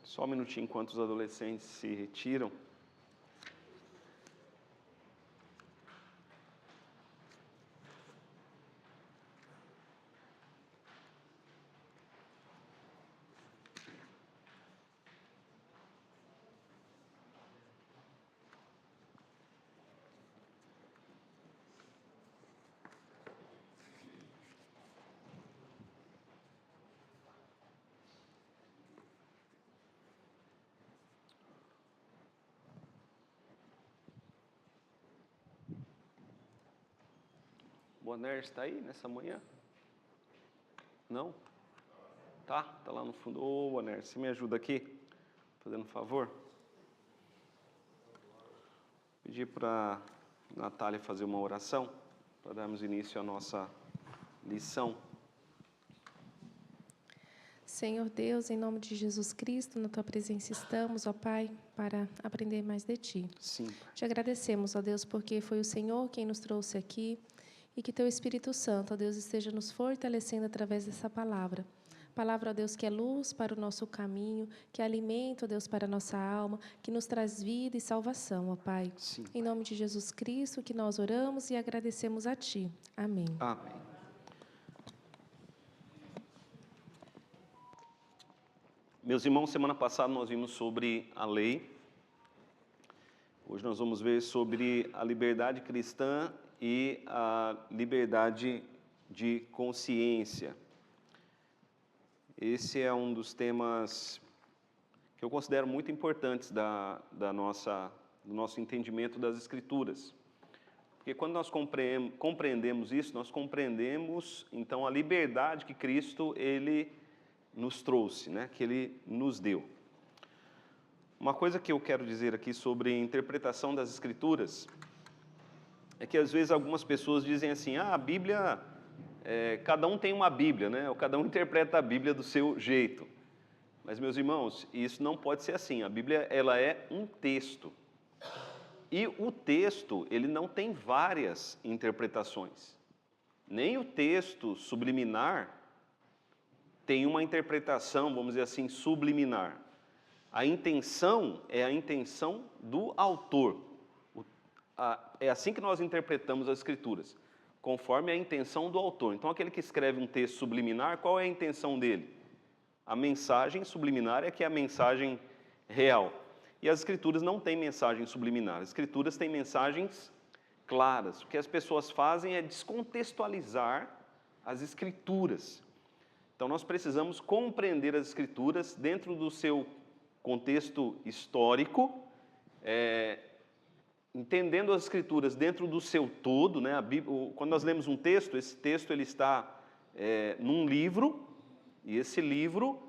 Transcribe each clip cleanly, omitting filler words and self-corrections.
Só um minutinho enquanto os adolescentes se retiram. Boner está aí nessa manhã? Não? Tá lá no fundo. Ô, Boner, você me ajuda aqui? Fazendo um favor? Pedir para a Natália fazer uma oração, para darmos início à nossa lição. Senhor Deus, em nome de Jesus Cristo, na Tua presença estamos, ó Pai, para aprender mais de Ti. Sim. Te agradecemos, ó Deus, porque foi o Senhor quem nos trouxe aqui e que Teu Espírito Santo, ó Deus, esteja nos fortalecendo através dessa palavra. Palavra, ó Deus, que é luz para o nosso caminho, que é alimento, ó Deus, para a nossa alma, que nos traz vida e salvação, ó Pai. Sim. Em nome de Jesus Cristo, que nós oramos e agradecemos a Ti. Amém. Amém. Meus irmãos, semana passada nós vimos sobre a lei. Hoje nós vamos ver sobre a liberdade cristã e a liberdade de consciência. Esse é um dos temas que eu considero muito importantes do nosso entendimento das Escrituras. Porque quando nós compreendemos isso, nós compreendemos, então, a liberdade que Cristo, Ele nos trouxe, né? Que Ele nos deu. Uma coisa que eu quero dizer aqui sobre a interpretação das Escrituras é que, às vezes, algumas pessoas dizem assim, a Bíblia, cada um tem uma Bíblia, né? Ou cada um interpreta a Bíblia do seu jeito. Mas, meus irmãos, isso não pode ser assim. A Bíblia, ela é um texto. E o texto, ele não tem várias interpretações. Nem o texto subliminar tem uma interpretação, vamos dizer assim, subliminar. A intenção é a intenção do autor. É assim que nós interpretamos as Escrituras, conforme a intenção do autor. Então, aquele que escreve um texto subliminar, qual é a intenção dele? A mensagem subliminar é que é a mensagem real. E as Escrituras não têm mensagem subliminar. As Escrituras têm mensagens claras. O que as pessoas fazem é descontextualizar as Escrituras. Então, nós precisamos compreender as Escrituras dentro do seu contexto histórico, entendendo as Escrituras dentro do seu todo, né? Quando nós lemos um texto, esse texto ele está num livro, e esse livro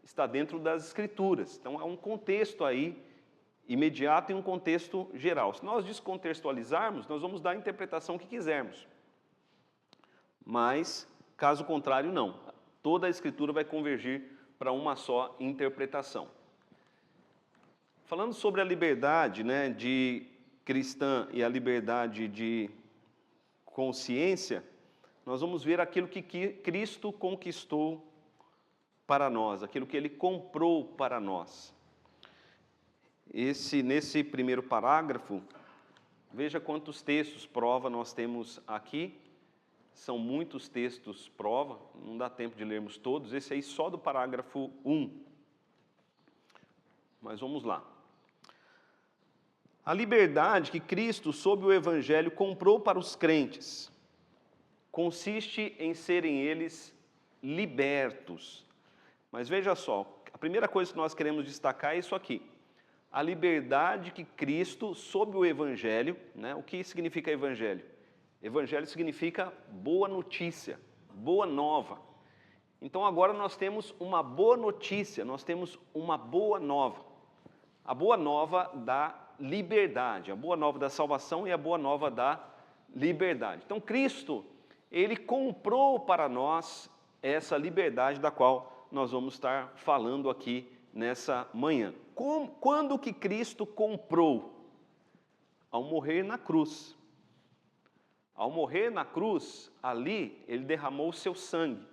está dentro das Escrituras. Então, há um contexto aí imediato e um contexto geral. Se nós descontextualizarmos, nós vamos dar a interpretação que quisermos. Mas, caso contrário, não. Toda a Escritura vai convergir para uma só interpretação. Falando sobre a liberdade, né, de cristã e a liberdade de consciência, nós vamos ver aquilo que Cristo conquistou para nós, aquilo que Ele comprou para nós. Nesse primeiro parágrafo, veja quantos textos prova nós temos aqui. São muitos textos prova, não dá tempo de lermos todos. Esse aí só do parágrafo 1. Mas vamos lá. A liberdade que Cristo, sob o Evangelho, comprou para os crentes, consiste em serem eles libertos. Mas veja só, a primeira coisa que nós queremos destacar é isso aqui. A liberdade que Cristo, sob o Evangelho, né? O que significa Evangelho? Evangelho significa boa notícia, boa nova. Então agora nós temos uma boa notícia, nós temos uma boa nova. A boa nova da liberdade, a boa nova da salvação e a boa nova da liberdade. Então Cristo, Ele comprou para nós essa liberdade da qual nós vamos estar falando aqui nessa manhã. Quando que Cristo comprou? Ao morrer na cruz. Ao morrer na cruz, ali, Ele derramou o seu sangue.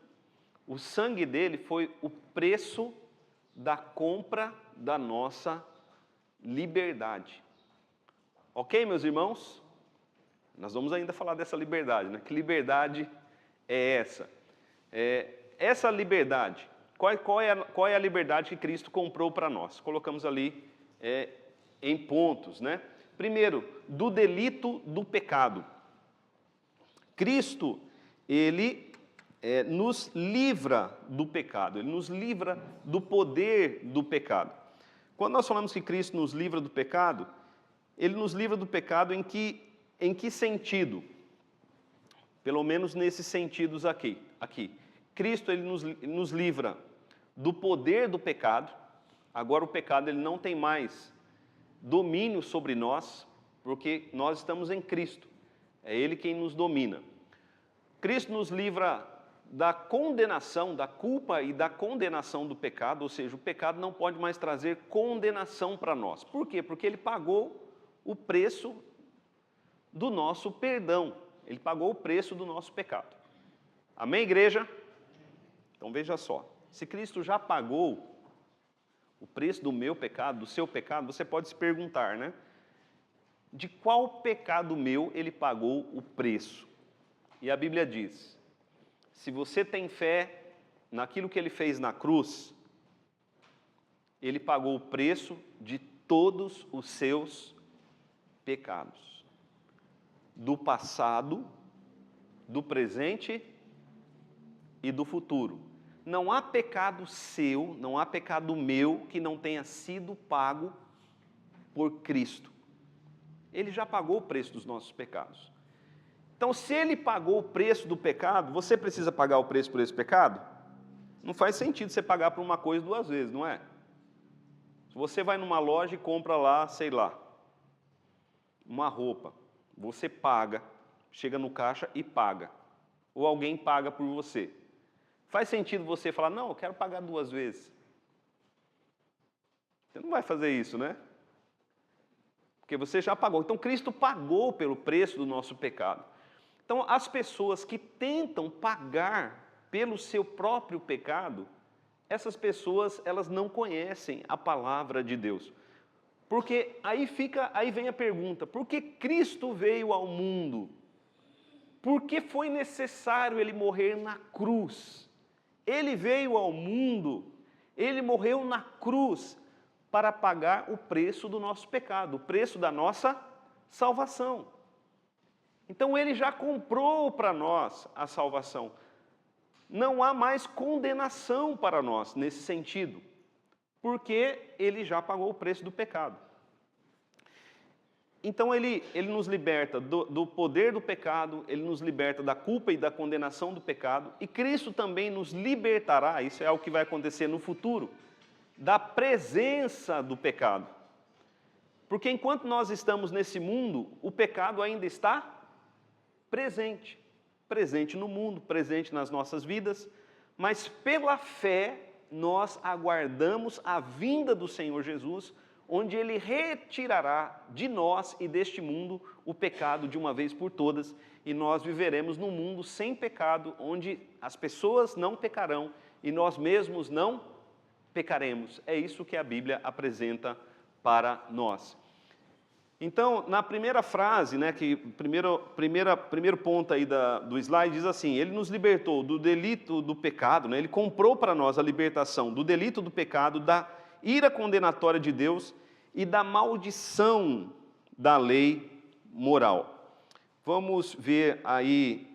O sangue dele foi o preço da compra da nossa liberdade. Ok, meus irmãos? Nós vamos ainda falar dessa liberdade, né? Que liberdade é essa? Essa liberdade, qual é a liberdade que Cristo comprou para nós? Colocamos ali em pontos, né? Primeiro, do delito do pecado. Cristo, Ele nos livra do pecado, Ele nos livra do poder do pecado. Quando nós falamos que Cristo nos livra do pecado, Ele nos livra do pecado em que sentido? Pelo menos nesses sentidos aqui. Cristo, Ele nos livra do poder do pecado. Agora o pecado ele não tem mais domínio sobre nós, porque nós estamos em Cristo. É Ele quem nos domina. Cristo nos livra da condenação, da culpa e da condenação do pecado, ou seja, o pecado não pode mais trazer condenação para nós. Por quê? Porque Ele pagou o preço do nosso perdão. Ele pagou o preço do nosso pecado. Amém, igreja? Então veja só, se Cristo já pagou o preço do meu pecado, do seu pecado, você pode se perguntar, né? De qual pecado meu Ele pagou o preço? E a Bíblia diz, se você tem fé naquilo que Ele fez na cruz, Ele pagou o preço de todos os seus pecados. Do passado, do presente e do futuro. Não há pecado seu, não há pecado meu que não tenha sido pago por Cristo. Ele já pagou o preço dos nossos pecados. Então, se Ele pagou o preço do pecado, você precisa pagar o preço por esse pecado? Não faz sentido você pagar por uma coisa duas vezes, não é? Se você vai numa loja e compra lá, sei lá, uma roupa, você paga, chega no caixa e paga. Ou alguém paga por você. Faz sentido você falar, não, eu quero pagar duas vezes. Você não vai fazer isso, né? Porque você já pagou. Então, Cristo pagou pelo preço do nosso pecado. Então, as pessoas que tentam pagar pelo seu próprio pecado, essas pessoas, elas não conhecem a palavra de Deus. Porque aí vem a pergunta, por que Cristo veio ao mundo? Por que foi necessário Ele morrer na cruz? Ele veio ao mundo, Ele morreu na cruz para pagar o preço do nosso pecado, o preço da nossa salvação. Então Ele já comprou para nós a salvação. Não há mais condenação para nós nesse sentido, porque Ele já pagou o preço do pecado. Então Ele nos liberta do poder do pecado, Ele nos liberta da culpa e da condenação do pecado, e Cristo também nos libertará, isso é o que vai acontecer no futuro, da presença do pecado. Porque enquanto nós estamos nesse mundo, o pecado ainda está presente. Presente no mundo, presente nas nossas vidas, mas pela fé nós aguardamos a vinda do Senhor Jesus, onde Ele retirará de nós e deste mundo o pecado de uma vez por todas, e nós viveremos num mundo sem pecado, onde as pessoas não pecarão e nós mesmos não pecaremos. É isso que a Bíblia apresenta para nós. Então, na primeira frase, né, que primeiro ponto aí do slide diz assim, Ele nos libertou do delito do pecado, né, Ele comprou para nós a libertação do delito do pecado, da ira condenatória de Deus e da maldição da lei moral. Vamos ver aí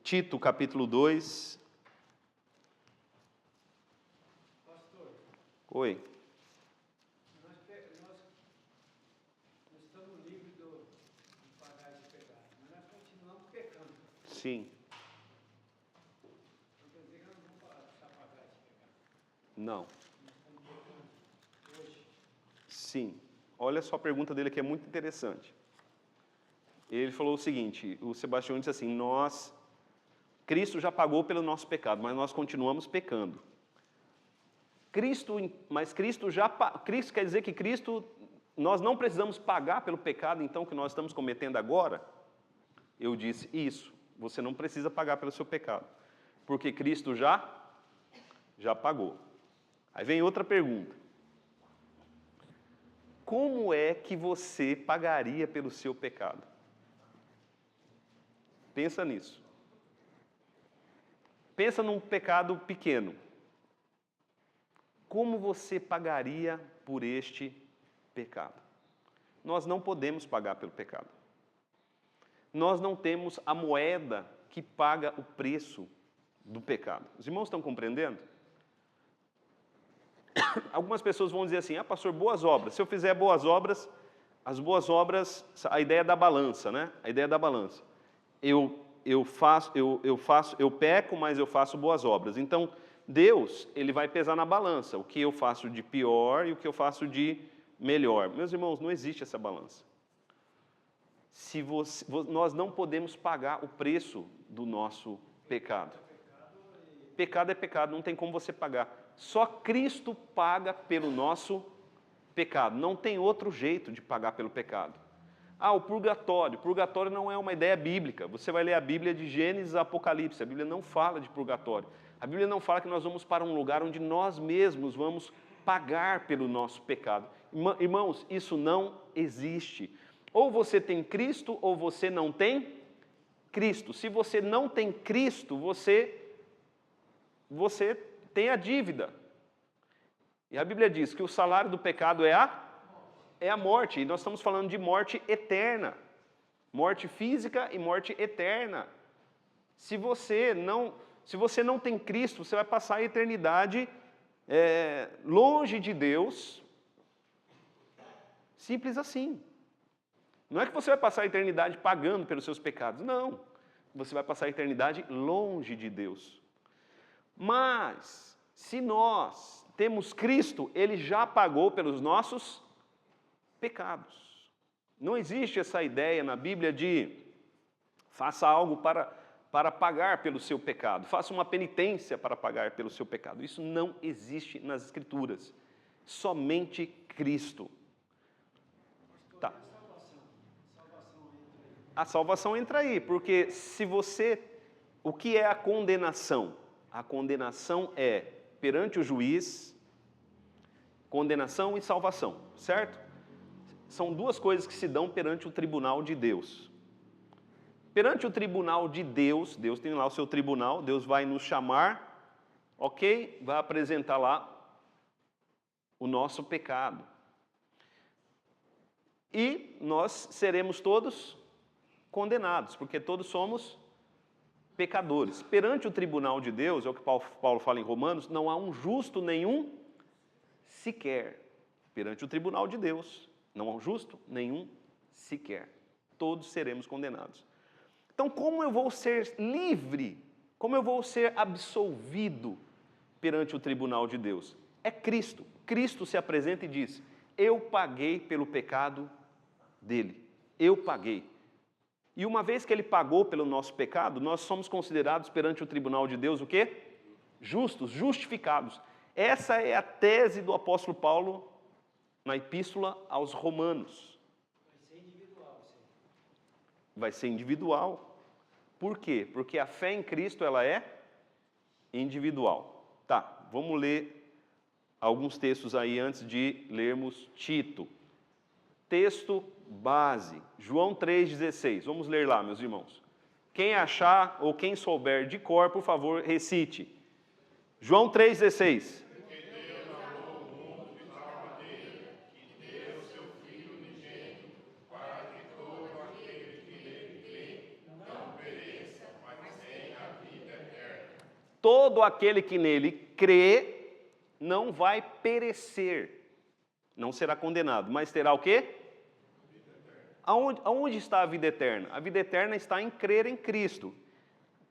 Tito capítulo 2. Pastor. Oi. Nós estamos livres de pagar esse pecado, mas nós continuamos pecando. Sim. Não quer dizer que nós não vamos pagar esse pecado. Não. Nós estamos pecando hoje. Sim. Olha só a pergunta dele que é muito interessante. Ele falou o seguinte, o Sebastião disse assim, Cristo já pagou pelo nosso pecado, mas nós continuamos pecando. Cristo quer dizer que nós não precisamos pagar pelo pecado, então, que nós estamos cometendo agora? Eu disse, isso, você não precisa pagar pelo seu pecado, porque Cristo já Já pagou. Aí vem outra pergunta. Como é que você pagaria pelo seu pecado? Pensa nisso. Pensa num pecado pequeno. Como você pagaria por este pecado? Nós não podemos pagar pelo pecado. Nós não temos a moeda que paga o preço do pecado. Os irmãos estão compreendendo? Algumas pessoas vão dizer assim, pastor, boas obras. Se eu fizer boas obras, as boas obras, a ideia da balança, né? A ideia da balança. Eu peco, mas eu faço boas obras. Então, Deus, Ele vai pesar na balança o que eu faço de pior e o que eu faço de melhor. Meus irmãos, não existe essa balança. Nós não podemos pagar o preço do nosso pecado. Pecado é pecado, não tem como você pagar. Só Cristo paga pelo nosso pecado. Não tem outro jeito de pagar pelo pecado. O purgatório. Purgatório não é uma ideia bíblica. Você vai ler a Bíblia de Gênesis a Apocalipse. A Bíblia não fala de purgatório. A Bíblia não fala que nós vamos para um lugar onde nós mesmos vamos pagar pelo nosso pecado. Irmãos, isso não existe. Ou você tem Cristo ou você não tem Cristo. Se você não tem Cristo, você tem a dívida. E a Bíblia diz que o salário do pecado é a morte. E nós estamos falando de morte eterna. Morte física e morte eterna. Se você não tem Cristo, você vai passar a eternidade longe de Deus. Simples assim. Não é que você vai passar a eternidade pagando pelos seus pecados. Não. Você vai passar a eternidade longe de Deus. Mas, se nós temos Cristo, Ele já pagou pelos nossos pecados. Não existe essa ideia na Bíblia de faça algo para pagar pelo seu pecado. Faça uma penitência para pagar pelo seu pecado. Isso não existe nas Escrituras. Somente Cristo. Tá. A salvação entra aí, porque o que é a condenação? A condenação é perante o juiz, condenação e salvação, certo? São duas coisas que se dão perante o tribunal de Deus. Perante o tribunal de Deus, Deus tem lá o seu tribunal, Deus vai nos chamar, ok? Vai apresentar lá o nosso pecado. E nós seremos todos condenados, porque todos somos pecadores. Perante o tribunal de Deus, é o que Paulo fala em Romanos, não há um justo nenhum sequer. Perante o tribunal de Deus, não há um justo nenhum sequer. Todos seremos condenados. Então, como eu vou ser livre? Como eu vou ser absolvido perante o tribunal de Deus? É Cristo. Cristo se apresenta e diz, eu paguei pelo pecado dele. Eu paguei. E uma vez que Ele pagou pelo nosso pecado, nós somos considerados perante o tribunal de Deus o quê? Justos, justificados. Essa é a tese do apóstolo Paulo na epístola aos Romanos. Vai ser individual. Vai ser individual. Por quê? Porque a fé em Cristo, ela é individual. Tá, vamos ler alguns textos aí antes de lermos Tito. Texto base, João 3,16. Vamos ler lá, meus irmãos. Quem achar ou quem souber de cor, por favor, recite. João 3,16. Todo aquele que nele crê não vai perecer, não será condenado, mas terá o quê? Aonde está a vida eterna? A vida eterna está em crer em Cristo.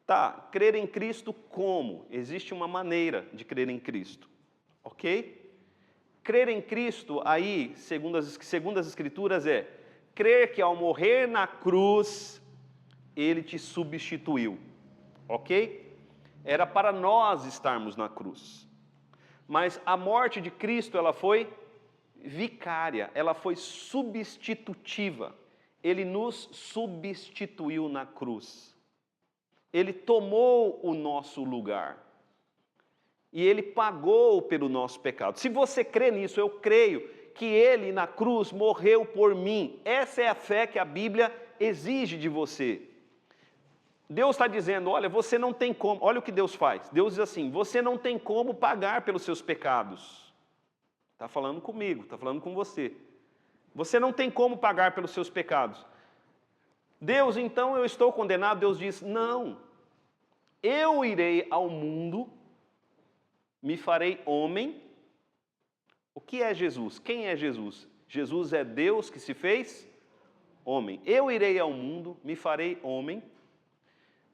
Tá, crer em Cristo como? Existe uma maneira de crer em Cristo, ok? Crer em Cristo, aí, segundo as Escrituras, é crer que ao morrer na cruz, Ele te substituiu, ok? Era para nós estarmos na cruz. Mas a morte de Cristo, ela foi vicária, ela foi substitutiva. Ele nos substituiu na cruz. Ele tomou o nosso lugar. E Ele pagou pelo nosso pecado. Se você crê nisso, eu creio que Ele na cruz morreu por mim. Essa é a fé que a Bíblia exige de você. Deus está dizendo, olha, você não tem como, olha o que Deus faz. Deus diz assim, você não tem como pagar pelos seus pecados. Está falando comigo, está falando com você. Você não tem como pagar pelos seus pecados. Deus, então eu estou condenado? Deus diz, não. Eu irei ao mundo, me farei homem. O que é Jesus? Quem é Jesus? Jesus é Deus que se fez homem. Eu irei ao mundo, me farei homem,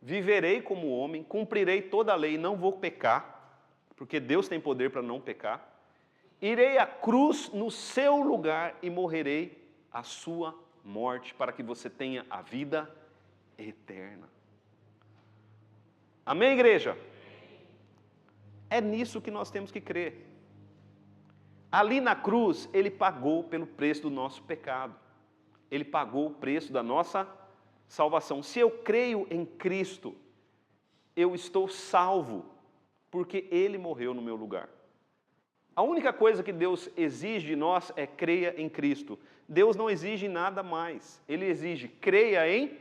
viverei como homem, cumprirei toda a lei, não vou pecar, porque Deus tem poder para não pecar. Irei à cruz no seu lugar e morrerei a sua morte, para que você tenha a vida eterna. Amém, igreja? É nisso que nós temos que crer. Ali na cruz, Ele pagou pelo preço do nosso pecado. Ele pagou o preço da nossa salvação. Se eu creio em Cristo, eu estou salvo, porque Ele morreu no meu lugar. A única coisa que Deus exige de nós é creia em Cristo. Deus não exige nada mais. Ele exige creia em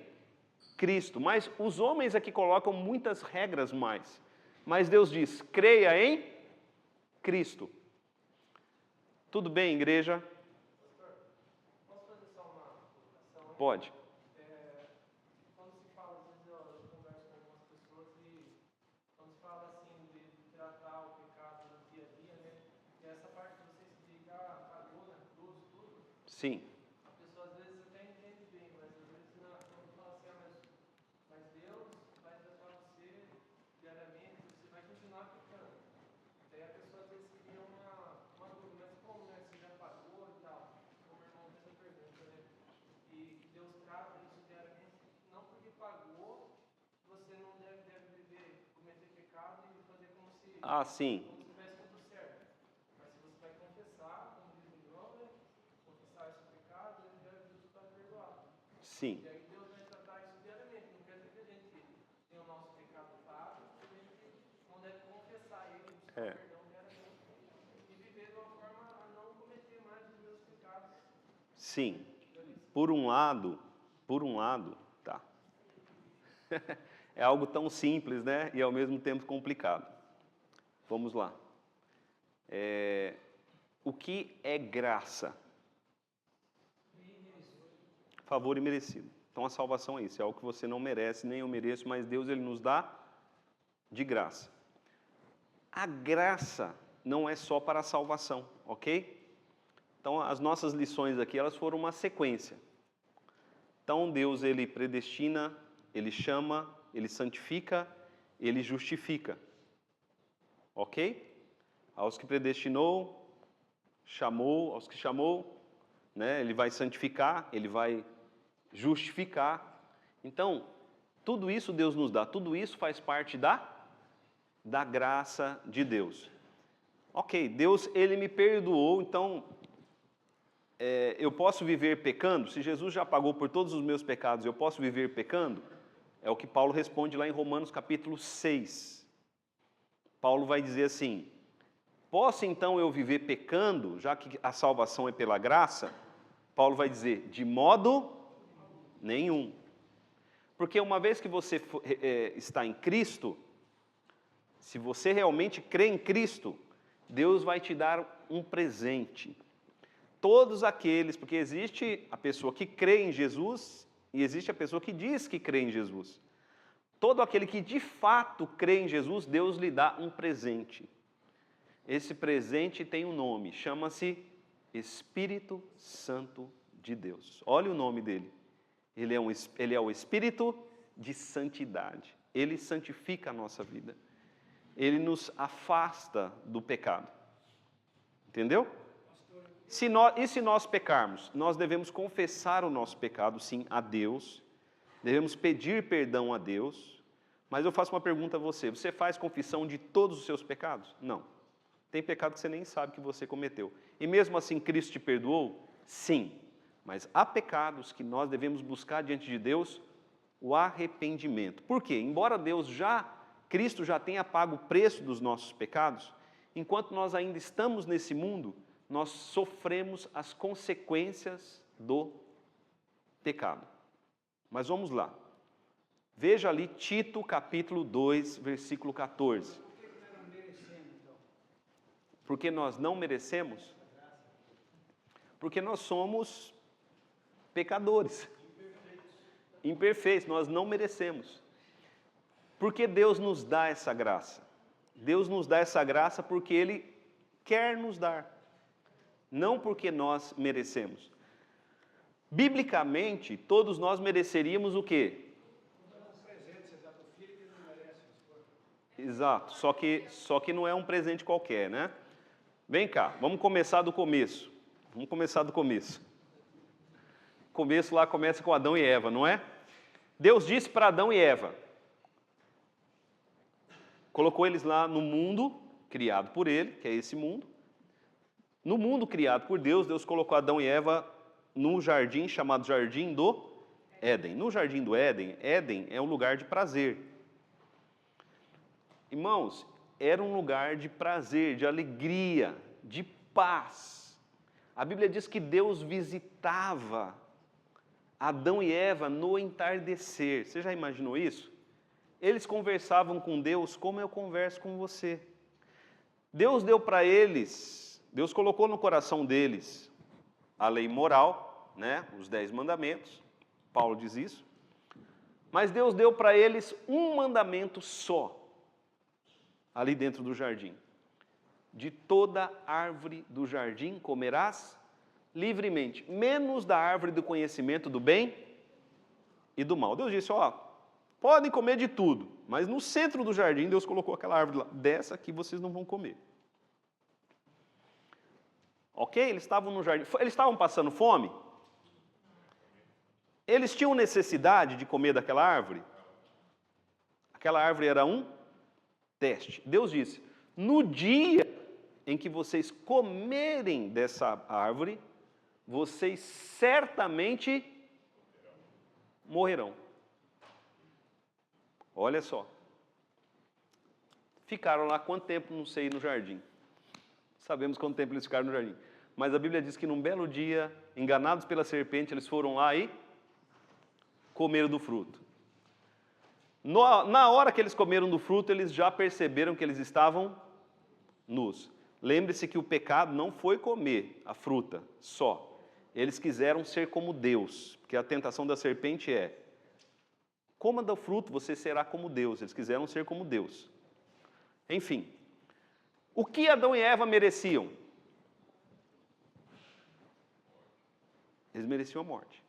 Cristo. Mas os homens aqui colocam muitas regras mais. Mas Deus diz, creia em Cristo. Tudo bem, igreja? Posso fazer só uma colocação? Pode. Quando se fala, às vezes eu converso com algumas pessoas e quando se fala assim de tratar o pecado no dia a dia, né? E essa parte que você explica, pagou na cruz, tudo, Sim. a pessoa às vezes até entende bem, mas às vezes quando fala assim, mas Deus vai tratar você diariamente, você vai continuar pecando. Daí a pessoa às vezes cria uma dúvida, mas como, né? Você já pagou e tal? Como o irmão fez a pergunta, né? E Deus trata isso diariamente, não porque pagou, você não deve viver, cometer pecado e fazer como se Ah, sim. tivesse tudo certo. Mas se você vai confessar, como diz o irmão, né? Confessar esse pecado, ele já é justo para perdoar. Sim. E aí Deus vai tratar isso diariamente. Não quer dizer que a gente tem o nosso pecado pago, a gente não deve confessar ele, buscar perdão diariamente e viver de uma forma a não cometer mais os meus pecados. Sim. Por um lado, tá. É algo tão simples, né? E ao mesmo tempo complicado. Vamos lá. O que é graça? Favor imerecido. Então a salvação é isso, é algo que você não merece, nem eu mereço, mas Deus ele nos dá de graça. A graça não é só para a salvação, ok? Então as nossas lições aqui, elas foram uma sequência. Então Deus ele predestina, ele chama, ele santifica, ele justifica. Ok? Aos que predestinou, chamou, aos que chamou, né, ele vai santificar, ele vai justificar. Então, tudo isso Deus nos dá, tudo isso faz parte da graça de Deus. Ok, Deus ele me perdoou, então eu posso viver pecando? Se Jesus já pagou por todos os meus pecados, eu posso viver pecando? É o que Paulo responde lá em Romanos capítulo 6. Paulo vai dizer assim, posso então eu viver pecando, já que a salvação é pela graça? Paulo vai dizer, de modo nenhum. Porque uma vez que você está em Cristo, se você realmente crê em Cristo, Deus vai te dar um presente. Todos aqueles, porque existe a pessoa que crê em Jesus e existe a pessoa que diz que crê em Jesus. Todo aquele que de fato crê em Jesus, Deus lhe dá um presente. Esse presente tem um nome, chama-se Espírito Santo de Deus. Olha o nome dele. Ele é o Espírito de santidade. Ele santifica a nossa vida. Ele nos afasta do pecado. Entendeu? E se nós pecarmos? Nós devemos confessar o nosso pecado, sim, a Deus. Devemos pedir perdão a Deus. Mas eu faço uma pergunta a você. Você faz confissão de todos os seus pecados? Não. Tem pecado que você nem sabe que você cometeu. E mesmo assim Cristo te perdoou? Sim. Mas há pecados que nós devemos buscar diante de Deus o arrependimento. Por quê? Embora Deus já Cristo já tenha pago o preço dos nossos pecados, enquanto nós ainda estamos nesse mundo, nós sofremos as consequências do pecado. Mas vamos lá. Veja ali Tito capítulo 2, versículo 14. Porque nós não merecemos? Porque nós somos pecadores. Imperfeitos, nós não merecemos. Porque Deus nos dá essa graça? Deus nos dá essa graça porque Ele quer nos dar. Não porque nós merecemos. Biblicamente, todos nós mereceríamos o quê? Exato, só que não é um presente qualquer, né? Vem cá, vamos começar do começo. Vamos começar do começo. O começo lá começa com Adão e Eva, não é? Deus disse para Adão e Eva, colocou eles lá no mundo criado por Ele, que é esse mundo. No mundo criado por Deus, Deus colocou Adão e Eva num jardim chamado Jardim do Éden. No Jardim do Éden, Éden é um lugar de prazer. Irmãos, era um lugar de prazer, de alegria, de paz. A Bíblia diz que Deus visitava Adão e Eva no entardecer. Você já imaginou isso? Eles conversavam com Deus como eu converso com você. Deus deu para eles, Deus colocou no coração deles a lei moral, né? Os 10 mandamentos, Paulo diz isso. Mas Deus deu para eles um mandamento só, ali dentro do jardim. De toda árvore do jardim comerás livremente, menos da árvore do conhecimento do bem e do mal. Deus disse, ó, podem comer de tudo, mas no centro do jardim Deus colocou aquela árvore lá, dessa aqui vocês não vão comer. Ok? Eles estavam no jardim, eles estavam passando fome? Eles tinham necessidade de comer daquela árvore? Aquela árvore era um teste. Deus disse, no dia em que vocês comerem dessa árvore, vocês certamente morrerão. Olha só. Ficaram lá quanto tempo? Não sei, no jardim. Sabemos quanto tempo eles ficaram no jardim. Mas a Bíblia diz que num belo dia, enganados pela serpente, eles foram lá e comeram do fruto. Na hora que eles comeram do fruto, eles já perceberam que eles estavam nus. Lembre-se que o pecado não foi comer a fruta só. Eles quiseram ser como Deus, porque a tentação da serpente é: coma do fruto, você será como Deus. Eles quiseram ser como Deus. Enfim, o que Adão e Eva mereciam? Eles mereciam a morte.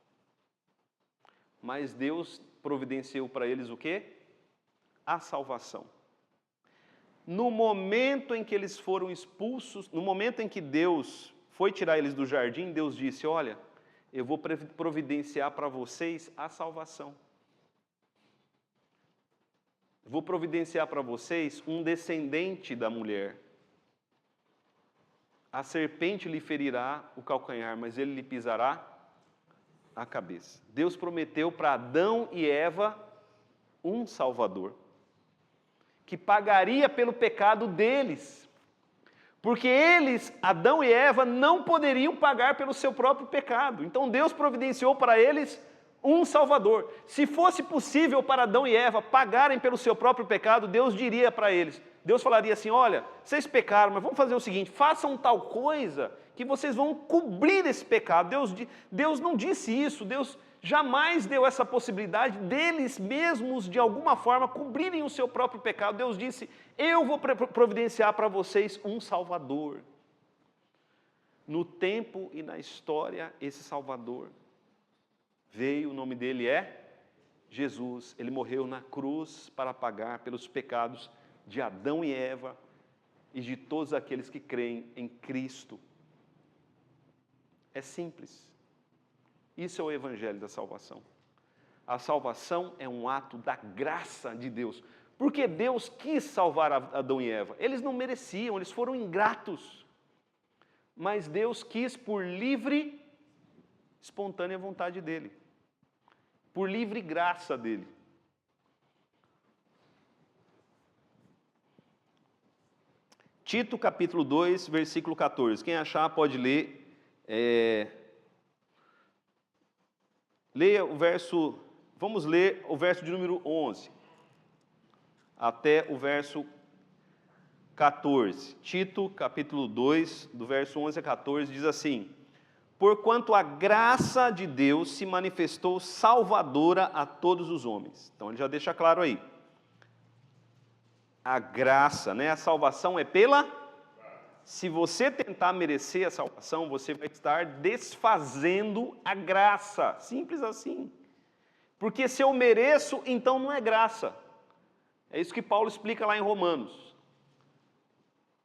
Mas Deus providenciou para eles o quê? A salvação. No momento em que eles foram expulsos, no momento em que Deus foi tirar eles do jardim, Deus disse, olha, eu vou providenciar para vocês a salvação. Vou providenciar para vocês um descendente da mulher. A serpente lhe ferirá o calcanhar, mas ele lhe pisará a cabeça. Deus prometeu para Adão e Eva um Salvador, que pagaria pelo pecado deles. Porque eles, Adão e Eva, não poderiam pagar pelo seu próprio pecado. Então Deus providenciou para eles um Salvador. Se fosse possível para Adão e Eva pagarem pelo seu próprio pecado, Deus diria para eles, Deus falaria assim, olha, vocês pecaram, mas vamos fazer o seguinte, façam tal coisa que vocês vão cobrir esse pecado. Deus não disse isso, Deus jamais deu essa possibilidade deles mesmos, de alguma forma, cobrirem o seu próprio pecado. Deus disse, eu vou providenciar para vocês um Salvador. No tempo e na história, esse Salvador veio, o nome dele é Jesus. Ele morreu na cruz para pagar pelos pecados de Adão e Eva e de todos aqueles que creem em Cristo. É simples. Isso é o evangelho da salvação. A salvação é um ato da graça de Deus. Porque Deus quis salvar Adão e Eva. Eles não mereciam, eles foram ingratos. Mas Deus quis por livre, espontânea vontade dele. Por livre graça dele. Tito, capítulo 2, versículo 14. Quem achar pode ler. Leia o verso, vamos ler o verso de número 11, até o verso 14. Tito, capítulo 2, do verso 11 a 14, diz assim: porquanto a graça de Deus se manifestou salvadora a todos os homens. Então ele já deixa claro aí. A graça, né? A salvação é pela... Se você tentar merecer a salvação, você vai estar desfazendo a graça. Simples assim. Porque se eu mereço, então não é graça. É isso que Paulo explica lá em Romanos.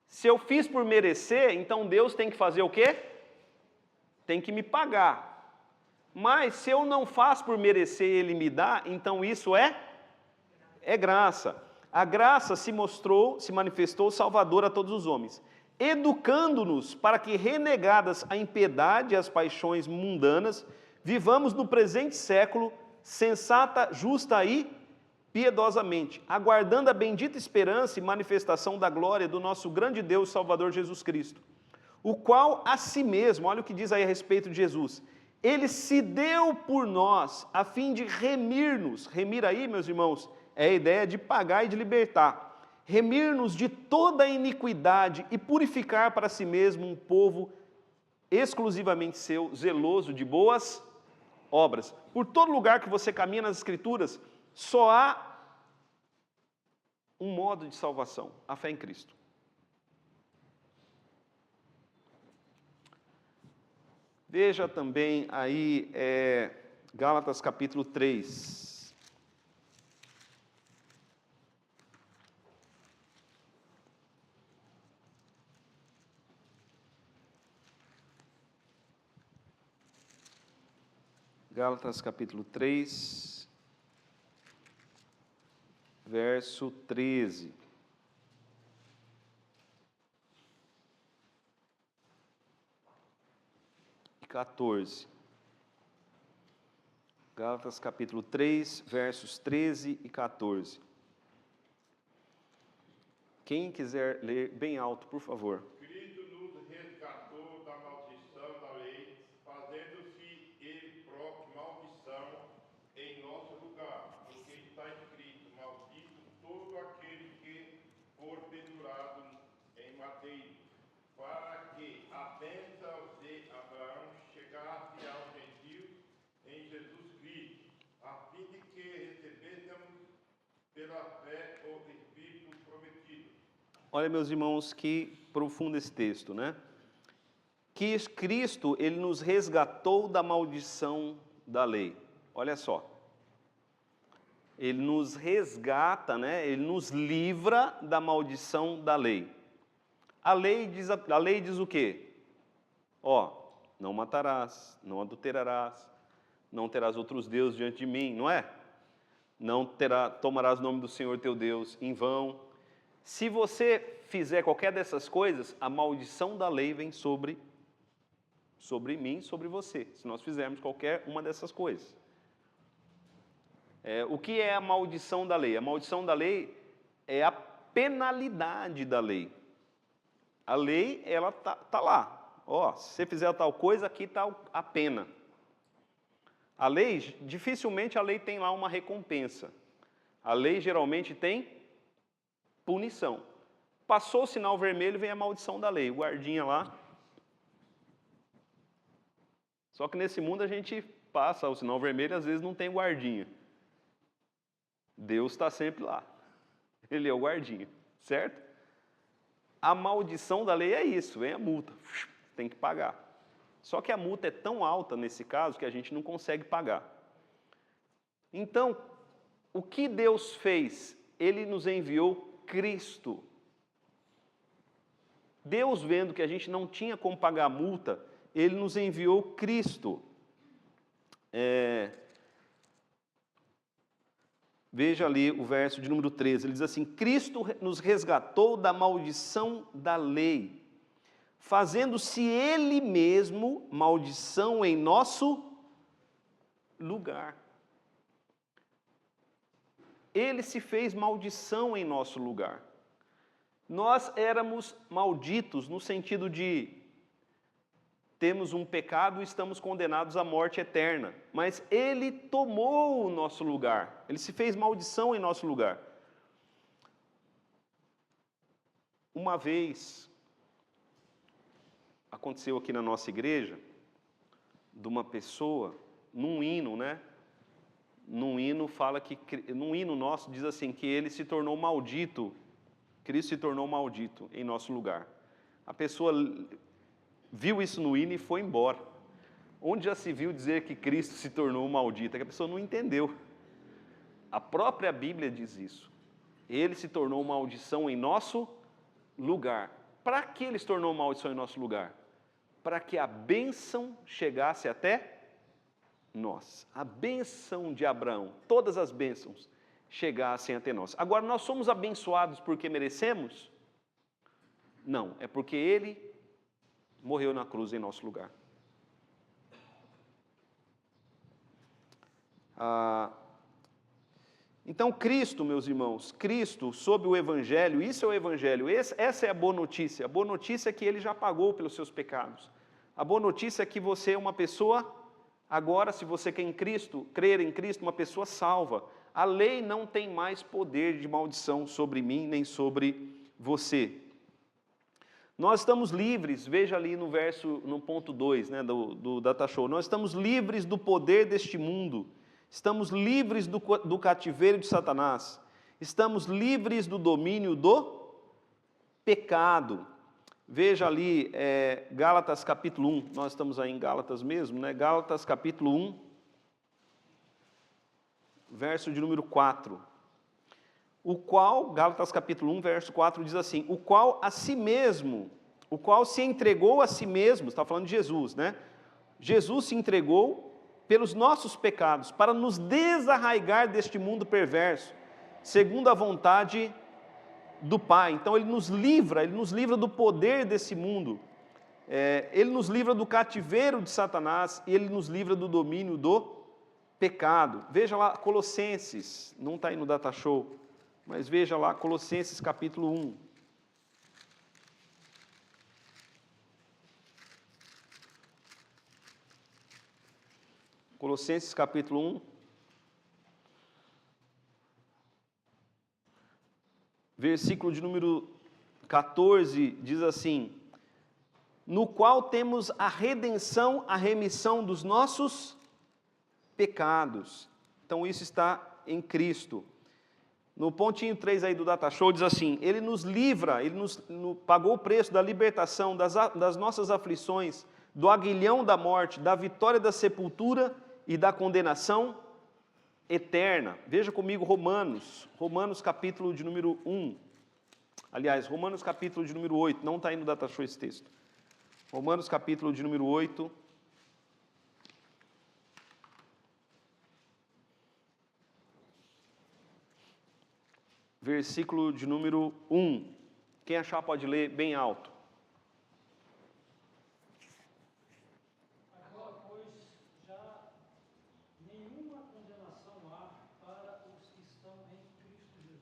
Se eu fiz por merecer, então Deus tem que fazer o quê? Tem que me pagar. Mas se eu não faço por merecer, Ele me dá, então isso é graça. A graça se manifestou salvadora a todos os homens, educando-nos para que, renegadas a impiedade e as paixões mundanas, vivamos no presente século sensata, justa e piedosamente, aguardando a bendita esperança e manifestação da glória do nosso grande Deus Salvador Jesus Cristo, o qual a si mesmo, olha o que diz aí a respeito de Jesus, Ele se deu por nós a fim de remir-nos. Remir aí, meus irmãos, é a ideia de pagar e de libertar. Remir-nos de toda a iniquidade e purificar para si mesmo um povo exclusivamente seu, zeloso de boas obras. Por todo lugar que você caminha nas Escrituras, só há um modo de salvação, a fé em Cristo. Veja também aí Gálatas capítulo 3. Gálatas capítulo 3, verso 13. E 14. Gálatas capítulo 3, versos 13 e 14. Quem quiser ler bem alto, por favor. Cristo nos resgatou da maldição da lei, fazendo-se Ele próprio maldição em nosso lugar, porque está escrito: maldito todo aquele que for pendurado em madeiro, para que a bênção de Abraão chegasse aos gentios em Jesus Cristo, a fim de que recebêssemos pela fé o Espírito prometido. Olha, meus irmãos, que profundo esse texto, né? Que Cristo, Ele nos resgatou da maldição da lei. Olha só. Ele nos resgata, né? Ele nos livra da maldição da lei. A lei diz o quê? Não matarás, não adulterarás, não terás outros deuses diante de mim, não é? Tomarás o nome do Senhor teu Deus em vão. Se você fizer qualquer dessas coisas, a maldição da lei vem sobre mim, sobre você, se nós fizermos qualquer uma dessas coisas. O que é a maldição da lei? A maldição da lei é a penalidade da lei. A lei, ela tá lá. Se você fizer tal coisa, aqui está a pena. A lei, dificilmente a lei tem lá uma recompensa. A lei geralmente tem punição. Passou o sinal vermelho, vem a maldição da lei. O guardinha lá. Só que nesse mundo a gente passa o sinal vermelho e às vezes não tem guardinha. Deus está sempre lá. Ele é o guardinha, certo? A maldição da lei é isso, vem a multa. Tem que pagar. Só que a multa é tão alta nesse caso que a gente não consegue pagar. Então, o que Deus fez? Ele nos enviou Cristo. Deus, vendo que a gente não tinha como pagar a multa, Ele nos enviou Cristo. Veja ali o verso de número 13, ele diz assim: Cristo nos resgatou da maldição da lei, fazendo-se Ele mesmo maldição em nosso lugar. Ele se fez maldição em nosso lugar. Nós éramos malditos no sentido de temos um pecado e estamos condenados à morte eterna. Mas Ele tomou o nosso lugar. Ele se fez maldição em nosso lugar. Uma vez, aconteceu aqui na nossa igreja, de uma pessoa, num hino, né? Num hino fala que, num hino nosso diz assim, que ele se tornou maldito, Cristo se tornou maldito em nosso lugar. A pessoa viu isso no hino e foi embora. Onde já se viu dizer que Cristo se tornou maldito? É que a pessoa não entendeu. A própria Bíblia diz isso. Ele se tornou maldição em nosso lugar. Para que ele se tornou maldição em nosso lugar? Para que a bênção chegasse até nós. A bênção de Abraão, todas as bênçãos chegassem até nós. Agora, nós somos abençoados porque merecemos? Não, é porque Ele morreu na cruz em nosso lugar. Então, Cristo, meus irmãos, Cristo, sob o Evangelho, isso é o Evangelho, essa é a boa notícia. A boa notícia é que Ele já pagou pelos seus pecados. A boa notícia é que você é uma pessoa, agora, se você quer em Cristo, crer em Cristo, uma pessoa salva. A lei não tem mais poder de maldição sobre mim, nem sobre você. Nós estamos livres, veja ali no ponto 2, né, do Data Show, nós estamos livres do poder deste mundo, estamos livres do cativeiro de Satanás, estamos livres do domínio do pecado. Veja ali, Gálatas capítulo 1, nós estamos aí em Gálatas mesmo, né? Gálatas capítulo 1, verso de número 4. O qual, Gálatas capítulo 1, verso 4 diz assim, o qual se entregou a si mesmo, está falando de Jesus, né? Jesus se entregou pelos nossos pecados, para nos desarraigar deste mundo perverso, segundo a vontade do Pai. Então Ele nos livra do poder desse mundo, Ele nos livra do cativeiro de Satanás, e Ele nos livra do domínio do pecado. Veja lá, Colossenses, não está aí no Data Show, mas veja lá, Colossenses capítulo 1. Colossenses capítulo 1. Versículo de número 14, diz assim, no qual temos a redenção, a remissão dos nossos pecados. Então isso está em Cristo. No pontinho 3 aí do Data Show diz assim, Ele nos livra, Ele pagou o preço da libertação, das nossas aflições, do aguilhão da morte, da vitória da sepultura e da condenação eterna. Veja comigo Romanos capítulo de número 1. Aliás, Romanos capítulo de número 8, não está aí no Data Show esse texto. Romanos capítulo de número 8. Versículo de número 1. Quem achar pode ler bem alto. Agora, pois, já nenhuma condenação há para os que estão em Cristo Jesus.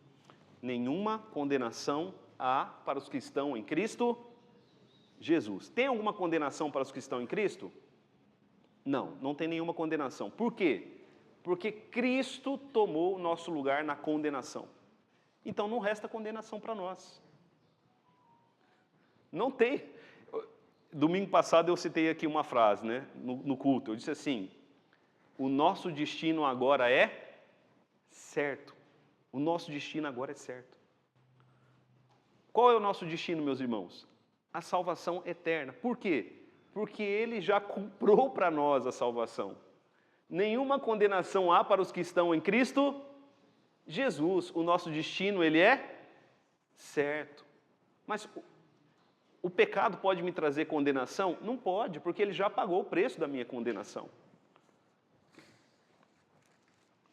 Nenhuma condenação há para os que estão em Cristo Jesus. Tem alguma condenação para os que estão em Cristo? Não, não tem nenhuma condenação. Por quê? Porque Cristo tomou o nosso lugar na condenação. Então não resta condenação para nós. Não tem. Domingo passado eu citei aqui uma frase, né, no culto. Eu disse assim, o nosso destino agora é certo. O nosso destino agora é certo. Qual é o nosso destino, meus irmãos? A salvação eterna. Por quê? Porque Ele já comprou para nós a salvação. Nenhuma condenação há para os que estão em Cristo Jesus. O nosso destino, ele é certo. Mas o pecado pode me trazer condenação? Não pode, porque Ele já pagou o preço da minha condenação.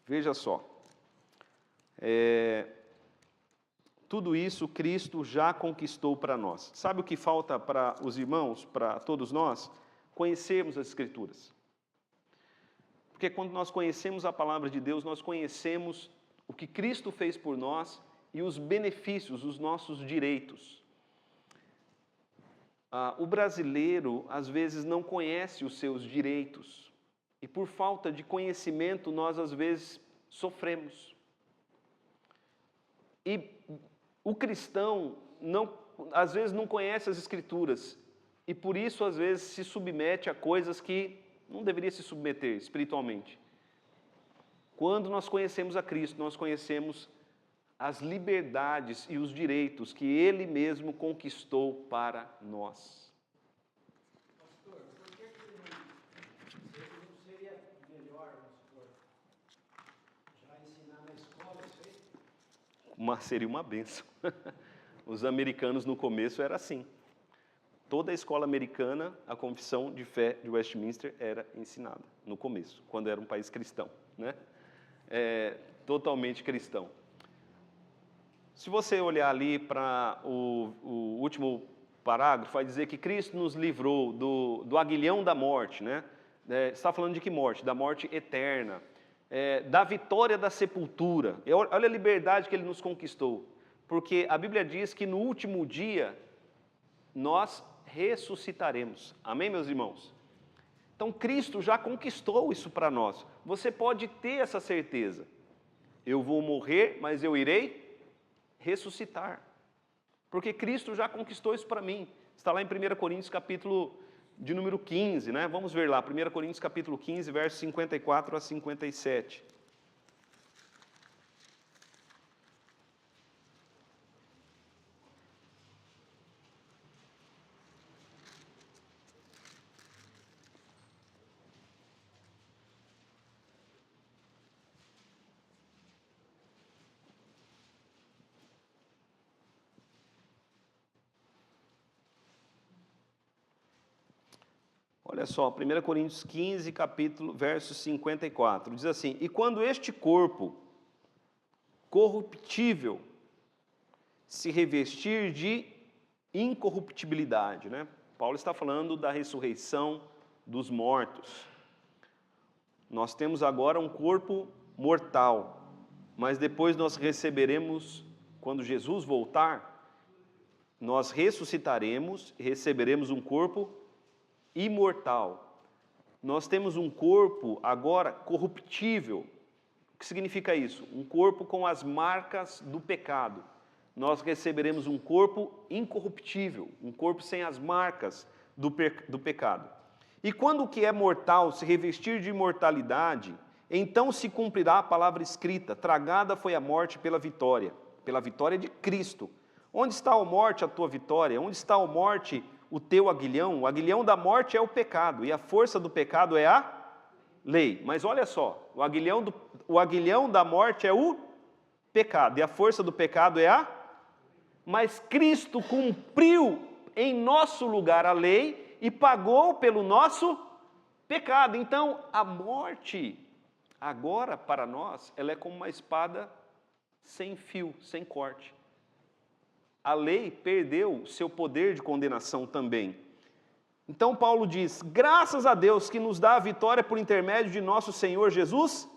Veja só. Tudo isso Cristo já conquistou para nós. Sabe o que falta para os irmãos, para todos nós? Conhecermos as Escrituras. Porque quando nós conhecemos a palavra de Deus, nós conhecemos o que Cristo fez por nós e os benefícios, os nossos direitos. O brasileiro, às vezes, não conhece os seus direitos. E por falta de conhecimento, nós, às vezes, sofremos. E o cristão, às vezes, não conhece as Escrituras. E por isso, às vezes, se submete a coisas que não deveria se submeter espiritualmente. Quando nós conhecemos a Cristo, nós conhecemos as liberdades e os direitos que Ele mesmo conquistou para nós. Pastor, por que não seria melhor, pastor, já ensinar na escola isso aí? Seria uma bênção. Os americanos no começo era assim. Toda a escola americana, a confissão de fé de Westminster era ensinada no começo, quando era um país cristão, né? Totalmente cristão. Se você olhar ali para o último parágrafo, vai dizer que Cristo nos livrou do aguilhão da morte, né? Está falando de que morte? Da morte eterna, da vitória da sepultura. Olha a liberdade que Ele nos conquistou, porque a Bíblia diz que no último dia nós ressuscitaremos. Amém, meus irmãos? Então, Cristo já conquistou isso para nós. Você pode ter essa certeza. Eu vou morrer, mas eu irei ressuscitar. Porque Cristo já conquistou isso para mim. Está lá em 1 Coríntios, capítulo de número 15, né? Vamos ver lá, 1 Coríntios, capítulo 15, versos 54 a 57. Olha só, 1 Coríntios 15, capítulo, verso 54, diz assim: e quando este corpo corruptível se revestir de incorruptibilidade, né? Paulo está falando da ressurreição dos mortos. Nós temos agora um corpo mortal, mas depois nós receberemos, quando Jesus voltar, nós ressuscitaremos e receberemos um corpo imortal. Nós temos um corpo agora corruptível. O que significa isso? Um corpo com as marcas do pecado. Nós receberemos um corpo incorruptível, um corpo sem as marcas do pecado. E quando o que é mortal se revestir de imortalidade, então se cumprirá a palavra escrita: tragada foi a morte pela vitória de Cristo. Onde está, ó morte, a tua vitória? Onde está, ó morte, o teu aguilhão? O aguilhão da morte é o pecado, e a força do pecado é a lei. Mas olha só, o aguilhão da morte é o pecado, e a força do pecado é a... Mas Cristo cumpriu em nosso lugar a lei e pagou pelo nosso pecado. Então, a morte, agora para nós, ela é como uma espada sem fio, sem corte. A lei perdeu seu poder de condenação também. Então Paulo diz: graças a Deus que nos dá a vitória por intermédio de nosso Senhor Jesus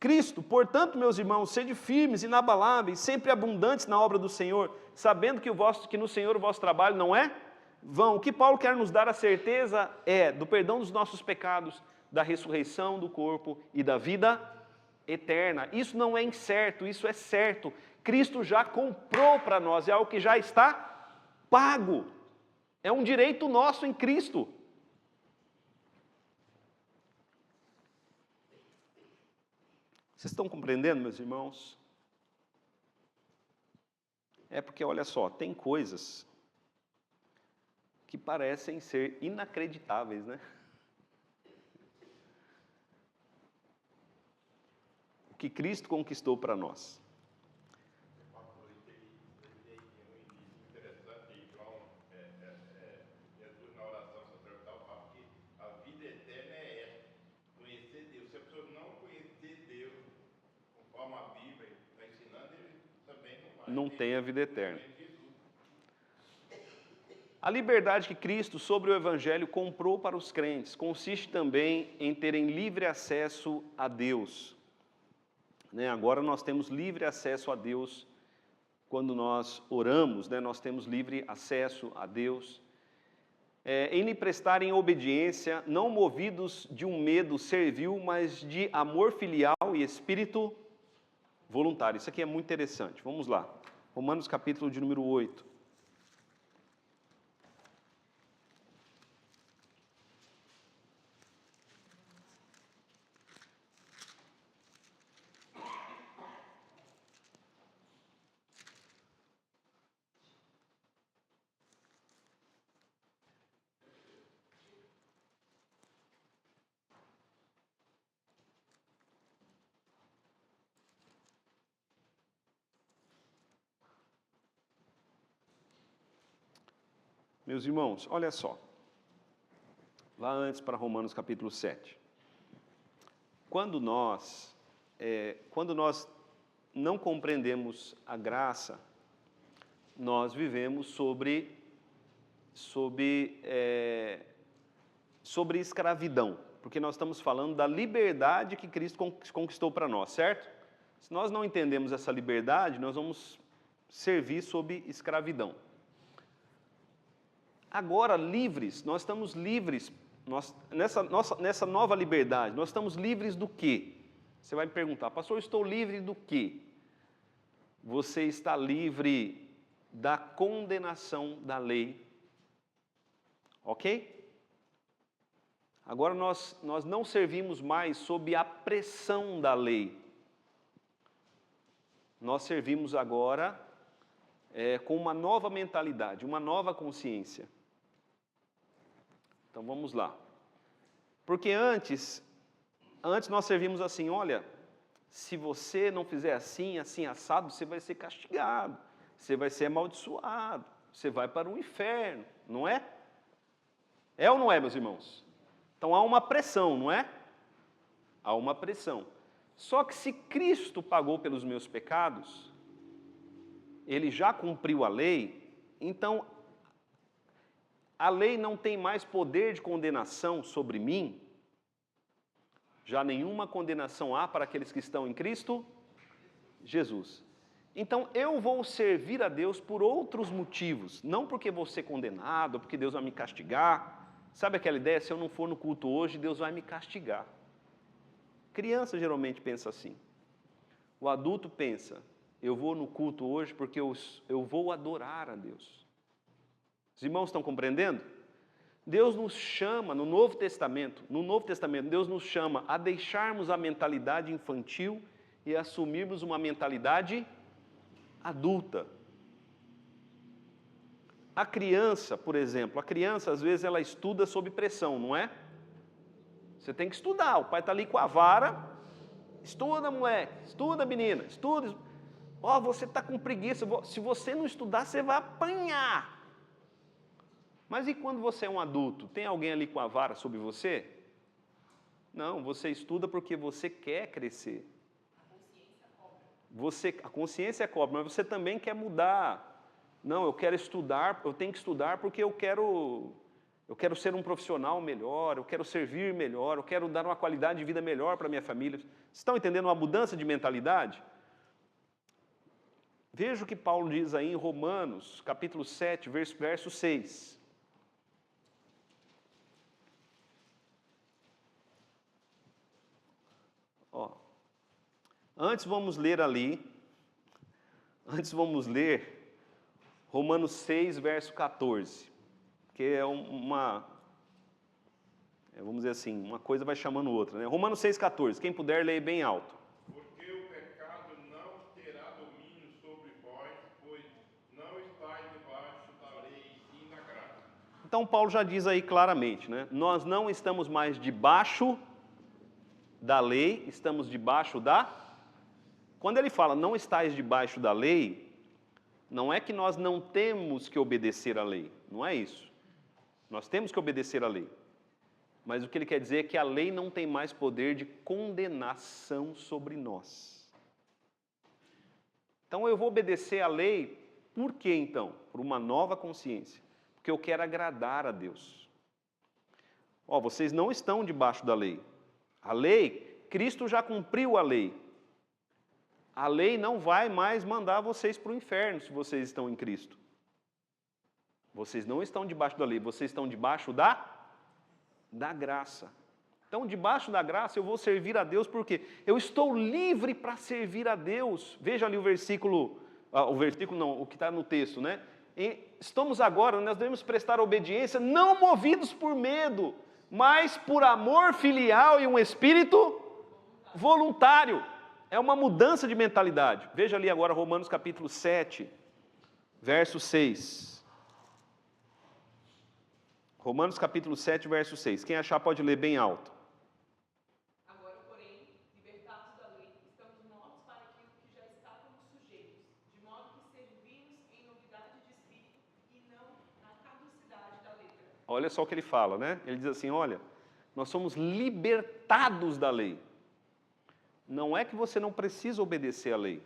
Cristo. Portanto, meus irmãos, sede firmes, inabaláveis, sempre abundantes na obra do Senhor, sabendo que no Senhor o vosso trabalho não é vão. O que Paulo quer nos dar a certeza é do perdão dos nossos pecados, da ressurreição do corpo e da vida eterna. Isso não é incerto, isso é certo. Cristo já comprou para nós, é algo que já está pago. É um direito nosso em Cristo. Vocês estão compreendendo, meus irmãos? É porque, olha só, tem coisas que parecem ser inacreditáveis, né? O que Cristo conquistou para nós. Não tem a vida eterna. A liberdade que Cristo, sobre o Evangelho, comprou para os crentes consiste também em terem livre acesso a Deus. Agora nós temos livre acesso a Deus quando nós oramos, né, nós temos livre acesso a Deus, em lhe prestarem obediência, não movidos de um medo servil, mas de amor filial e espírito voluntário. Isso aqui é muito interessante. Vamos lá. Romanos capítulo de número 8. Meus irmãos, olha só. Lá antes para Romanos capítulo 7. Quando nós não compreendemos a graça, nós vivemos sobre escravidão, porque nós estamos falando da liberdade que Cristo conquistou para nós, certo? Se nós não entendemos essa liberdade, nós vamos servir sob escravidão. Agora, livres, nós estamos livres, nessa nova liberdade, nós estamos livres do quê? Você vai me perguntar, pastor, eu estou livre do quê? Você está livre da condenação da lei, ok? Agora nós não servimos mais sob a pressão da lei. Nós servimos agora com uma nova mentalidade, uma nova consciência. Então vamos lá. Porque antes nós servimos assim, olha, se você não fizer assim, assim assado, você vai ser castigado, você vai ser amaldiçoado, você vai para o inferno, não é? É ou não é, meus irmãos? Então há uma pressão, não é? Há uma pressão. Só que se Cristo pagou pelos meus pecados, Ele já cumpriu a lei, então a lei não tem mais poder de condenação sobre mim, já nenhuma condenação há para aqueles que estão em Cristo Jesus. Então eu vou servir a Deus por outros motivos, não porque vou ser condenado, porque Deus vai me castigar. Sabe aquela ideia, se eu não for no culto hoje, Deus vai me castigar. Criança geralmente pensa assim. O adulto pensa, eu vou no culto hoje porque eu vou adorar a Deus. Os irmãos estão compreendendo? Deus nos chama, no Novo Testamento, Deus nos chama a deixarmos a mentalidade infantil e assumirmos uma mentalidade adulta. A criança, por exemplo, às vezes ela estuda sob pressão, não é? Você tem que estudar, o pai está ali com a vara, estuda moleque, estuda menina, estuda. Você está com preguiça, se você não estudar você vai apanhar. Mas e quando você é um adulto? Tem alguém ali com a vara sobre você? Não, você estuda porque você quer crescer. A consciência cobra, mas você também quer mudar. Não, eu quero estudar, eu tenho que estudar porque eu quero ser um profissional melhor, eu quero servir melhor, eu quero dar uma qualidade de vida melhor para a minha família. Vocês estão entendendo uma mudança de mentalidade? Veja o que Paulo diz aí em Romanos, capítulo 7, verso 6. Antes vamos ler Romanos 6, verso 14, que é vamos dizer assim, uma coisa vai chamando outra, né? Romanos 6, 14, quem puder ler bem alto. Porque o pecado não terá domínio sobre vós, pois não estáis debaixo da lei e da graça. Então Paulo já diz aí claramente, né? Nós não estamos mais debaixo da lei, estamos debaixo da... Quando ele fala não estáis debaixo da lei, não é que nós não temos que obedecer à lei, não é isso. Nós temos que obedecer à lei. Mas o que ele quer dizer é que a lei não tem mais poder de condenação sobre nós. Então eu vou obedecer à lei, por quê então? Por uma nova consciência. Porque eu quero agradar a Deus. Vocês não estão debaixo da lei. A lei, Cristo já cumpriu a lei. A lei não vai mais mandar vocês para o inferno se vocês estão em Cristo. Vocês não estão debaixo da lei, vocês estão debaixo da graça. Então, debaixo da graça, eu vou servir a Deus, porque eu estou livre para servir a Deus. Veja ali o versículo não, o que está no texto, né? Estamos agora, nós devemos prestar obediência, não movidos por medo, mas por amor filial e um espírito voluntário. É uma mudança de mentalidade. Veja ali agora Romanos capítulo 7, verso 6. Romanos capítulo 7, verso 6. Quem achar pode ler bem alto. Agora, porém, libertados da lei, estamos mortos para aquilo que já estávamos sujeitos, de modo que servimos em novidade de espírito e não na caducidade da letra. Olha só o que ele fala, né? Ele diz assim, olha, nós somos libertados da lei. Não é que você não precisa obedecer à lei,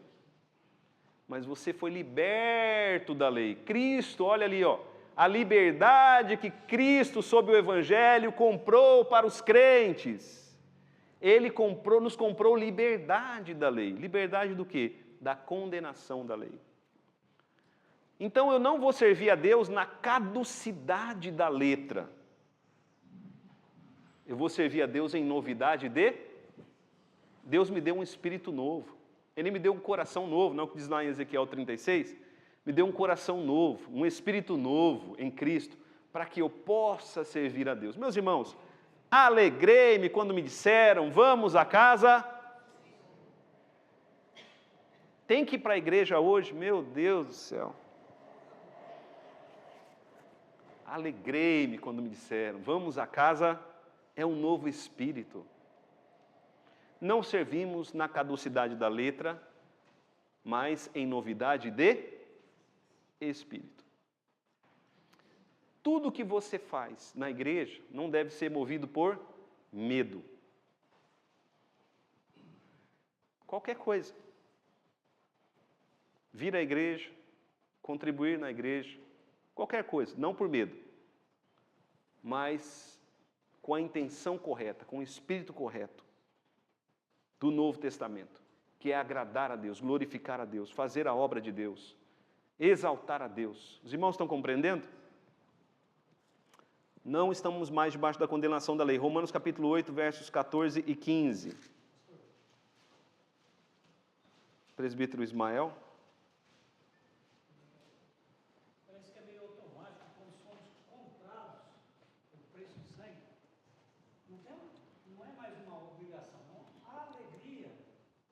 mas você foi liberto da lei. Cristo, olha ali, ó, a liberdade que Cristo, sob o Evangelho, comprou para os crentes. Ele nos comprou liberdade da lei. Liberdade do quê? Da condenação da lei. Então eu não vou servir a Deus na caducidade da letra. Eu vou servir a Deus em novidade de... Deus me deu um espírito novo. Ele me deu um coração novo, não é o que diz lá em Ezequiel 36? Me deu um coração novo, um espírito novo em Cristo, para que eu possa servir a Deus. Meus irmãos, alegrei-me quando me disseram, vamos à casa. Tem que ir para a igreja hoje? Meu Deus do céu. Alegrei-me quando me disseram, vamos à casa, é um novo espírito. Não servimos na caducidade da letra, mas em novidade de espírito. Tudo que você faz na igreja não deve ser movido por medo. Qualquer coisa. Vir à igreja, contribuir na igreja, qualquer coisa, não por medo, mas com a intenção correta, com o espírito correto do Novo Testamento, que é agradar a Deus, glorificar a Deus, fazer a obra de Deus, exaltar a Deus. Os irmãos estão compreendendo? Não estamos mais debaixo da condenação da lei. Romanos capítulo 8, versos 14 e 15. Presbítero Ismael. Parece que é meio automático, quando somos comprados pelo preço de sangue. Não é mais uma obrigação, não. A alegria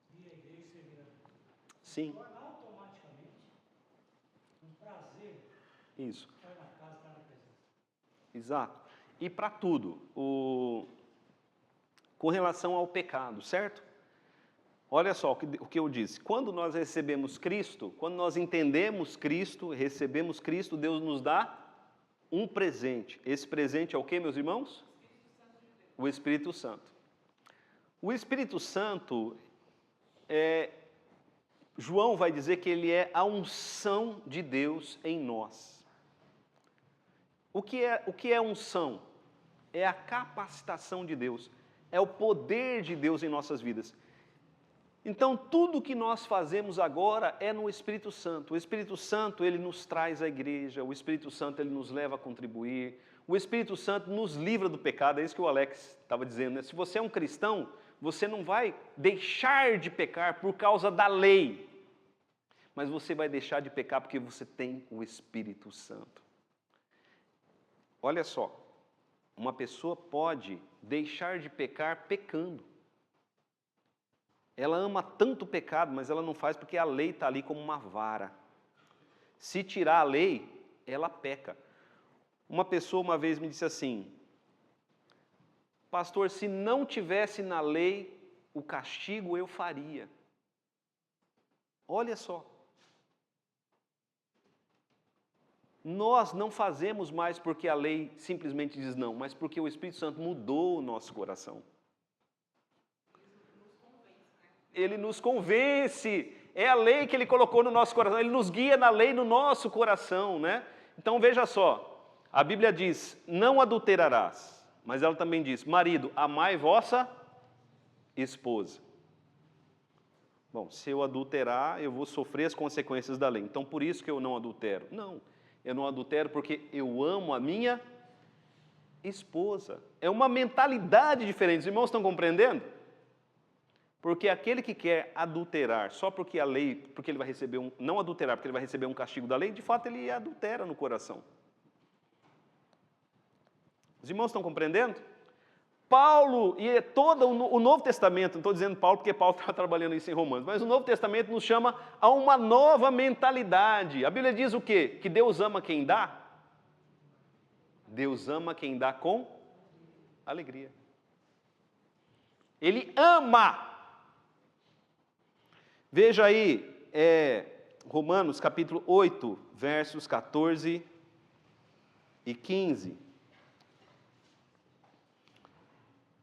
de ir à igreja e servir a Deus. Sim. Torna automaticamente um prazer Isso. estar na casa, estar na presença. Exato. E para tudo, com relação ao pecado, certo? Olha só o que eu disse. Quando nós recebemos Cristo, quando nós entendemos Cristo, recebemos Cristo, Deus nos dá um presente. Esse presente é o que, meus irmãos? O Espírito Santo. O Espírito Santo, João vai dizer que ele é a unção de Deus em nós. O que é unção? É a capacitação de Deus, é o poder de Deus em nossas vidas. Então, tudo que nós fazemos agora é no Espírito Santo. O Espírito Santo, ele nos traz à igreja, o Espírito Santo, ele nos leva a contribuir, o Espírito Santo nos livra do pecado, é isso que o Alex estava dizendo, né? Se você é um cristão, você não vai deixar de pecar por causa da lei, mas você vai deixar de pecar porque você tem o Espírito Santo. Olha só, uma pessoa pode deixar de pecar pecando. Ela ama tanto o pecado, mas ela não faz porque a lei está ali como uma vara. Se tirar a lei, ela peca. Uma pessoa uma vez me disse assim, pastor, se não tivesse na lei o castigo, eu faria. Olha só. Nós não fazemos mais porque a lei simplesmente diz não, mas porque o Espírito Santo mudou o nosso coração. Ele nos convence, é a lei que ele colocou no nosso coração, ele nos guia na lei no nosso coração, né? Então veja só, a Bíblia diz, não adulterarás, mas ela também diz, marido, amai vossa esposa. Bom, se eu adulterar, eu vou sofrer as consequências da lei. Então, por isso que eu não adultero. Não, eu não adultero porque eu amo a minha esposa. É uma mentalidade diferente. Os irmãos estão compreendendo? Porque aquele que quer adulterar só porque a lei, porque ele vai receber não adulterar, porque ele vai receber um castigo da lei, de fato ele adultera no coração. Os irmãos estão compreendendo? Paulo e todo o Novo Testamento, não estou dizendo Paulo porque Paulo estava trabalhando isso em Romanos, mas o Novo Testamento nos chama a uma nova mentalidade. A Bíblia diz o quê? Que Deus ama quem dá? Deus ama quem dá com alegria. Ele ama. Veja aí, Romanos capítulo 8, versos 14 e 15.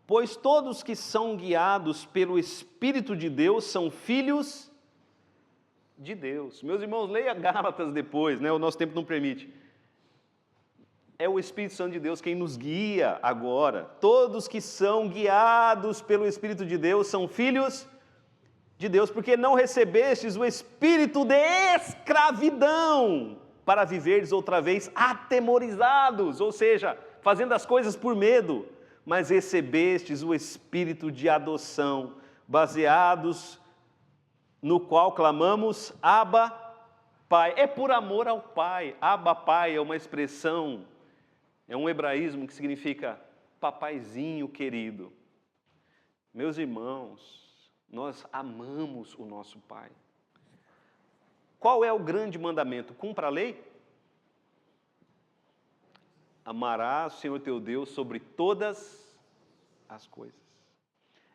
Pois todos que são guiados pelo Espírito de Deus são filhos de Deus. Meus irmãos, leia Gálatas depois, né? O nosso tempo não permite. É o Espírito Santo de Deus quem nos guia agora. Todos que são guiados pelo Espírito de Deus são filhos de Deus, porque não recebestes o espírito de escravidão para viverdes outra vez atemorizados, ou seja, fazendo as coisas por medo, mas recebestes o espírito de adoção, baseados no qual clamamos, Abba, Pai. É por amor ao Pai. Abba, Pai é uma expressão, é um hebraísmo que significa papaizinho querido. Meus irmãos, nós amamos o nosso Pai. Qual é o grande mandamento? Cumpra a lei? Amarás o Senhor teu Deus sobre todas as coisas.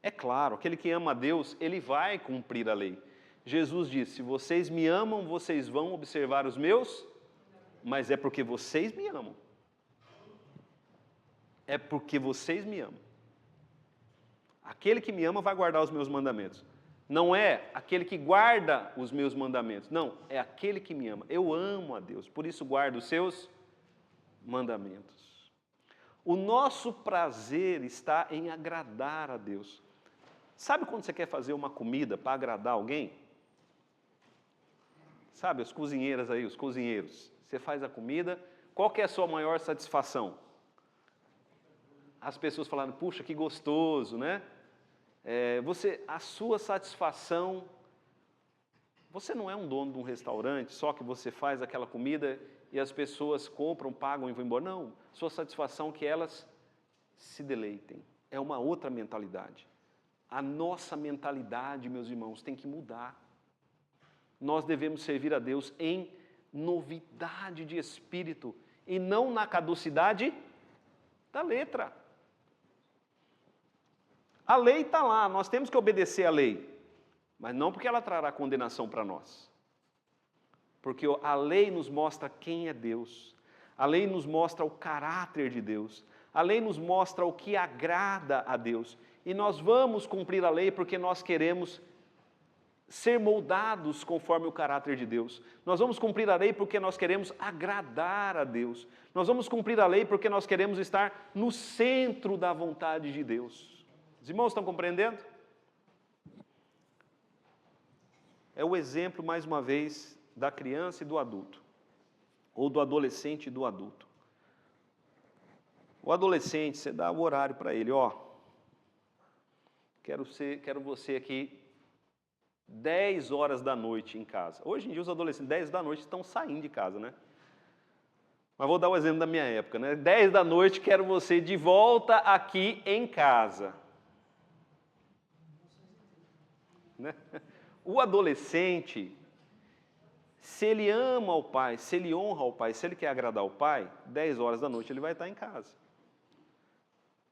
É claro, aquele que ama a Deus, ele vai cumprir a lei. Jesus disse, se vocês me amam, vocês vão observar os meus, mas é porque vocês me amam. É porque vocês me amam. Aquele que me ama vai guardar os meus mandamentos. Não é aquele que guarda os meus mandamentos. Não, é aquele que me ama. Eu amo a Deus, por isso guardo os seus mandamentos. O nosso prazer está em agradar a Deus. Sabe quando você quer fazer uma comida para agradar alguém? Sabe, as cozinheiras aí, os cozinheiros. Você faz a comida, qual que é a sua maior satisfação? As pessoas falaram, puxa, que gostoso, né? A sua satisfação, você não é um dono de um restaurante, só que você faz aquela comida e as pessoas compram, pagam e vão embora. Não, sua satisfação é que elas se deleitem. É uma outra mentalidade. A nossa mentalidade, meus irmãos, tem que mudar. Nós devemos servir a Deus em novidade de espírito e não na caducidade da letra. A lei está lá, nós temos que obedecer à lei, mas não porque ela trará condenação para nós. Porque a lei nos mostra quem é Deus, a lei nos mostra o caráter de Deus, a lei nos mostra o que agrada a Deus. E nós vamos cumprir a lei porque nós queremos ser moldados conforme o caráter de Deus. Nós vamos cumprir a lei porque nós queremos agradar a Deus. Nós vamos cumprir a lei porque nós queremos estar no centro da vontade de Deus. Os irmãos estão compreendendo? É o exemplo, mais uma vez, da criança e do adulto, ou do adolescente e do adulto. O adolescente, você dá o horário para ele, quero você aqui 10 horas da noite em casa. Hoje em dia os adolescentes 10 da noite estão saindo de casa, né? Mas vou dar o exemplo da minha época, né? 10 da noite, quero você de volta aqui em casa. Né? O adolescente, se ele ama o pai, se ele honra o pai, se ele quer agradar o pai, 10 horas da noite ele vai estar em casa.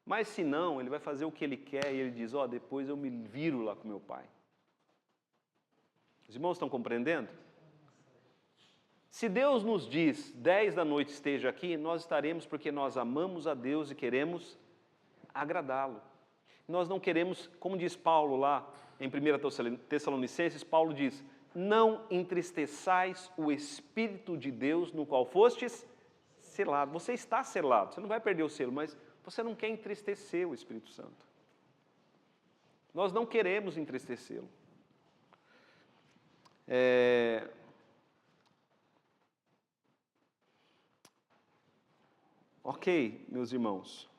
Mas se não, ele vai fazer o que ele quer e ele diz, depois eu me viro lá com meu pai. Os irmãos estão compreendendo? Se Deus nos diz, 10 da noite esteja aqui, nós estaremos porque nós amamos a Deus e queremos agradá-lo. Nós não queremos, como diz Paulo lá em 1 Tessalonicenses, Paulo diz, não entristeçais o Espírito de Deus no qual fostes selado. Você está selado, você não vai perder o selo, mas você não quer entristecer o Espírito Santo. Nós não queremos entristecê-lo. Ok, meus irmãos.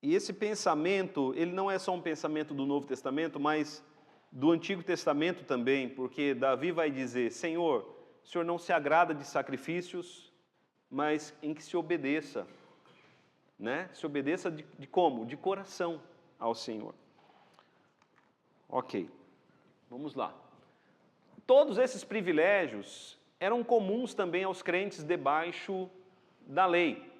E esse pensamento, ele não é só um pensamento do Novo Testamento, mas do Antigo Testamento também, porque Davi vai dizer: Senhor, o Senhor não se agrada de sacrifícios, mas em que se obedeça, né? Se obedeça de como? De coração ao Senhor. Ok, vamos lá. Todos esses privilégios eram comuns também aos crentes debaixo da lei,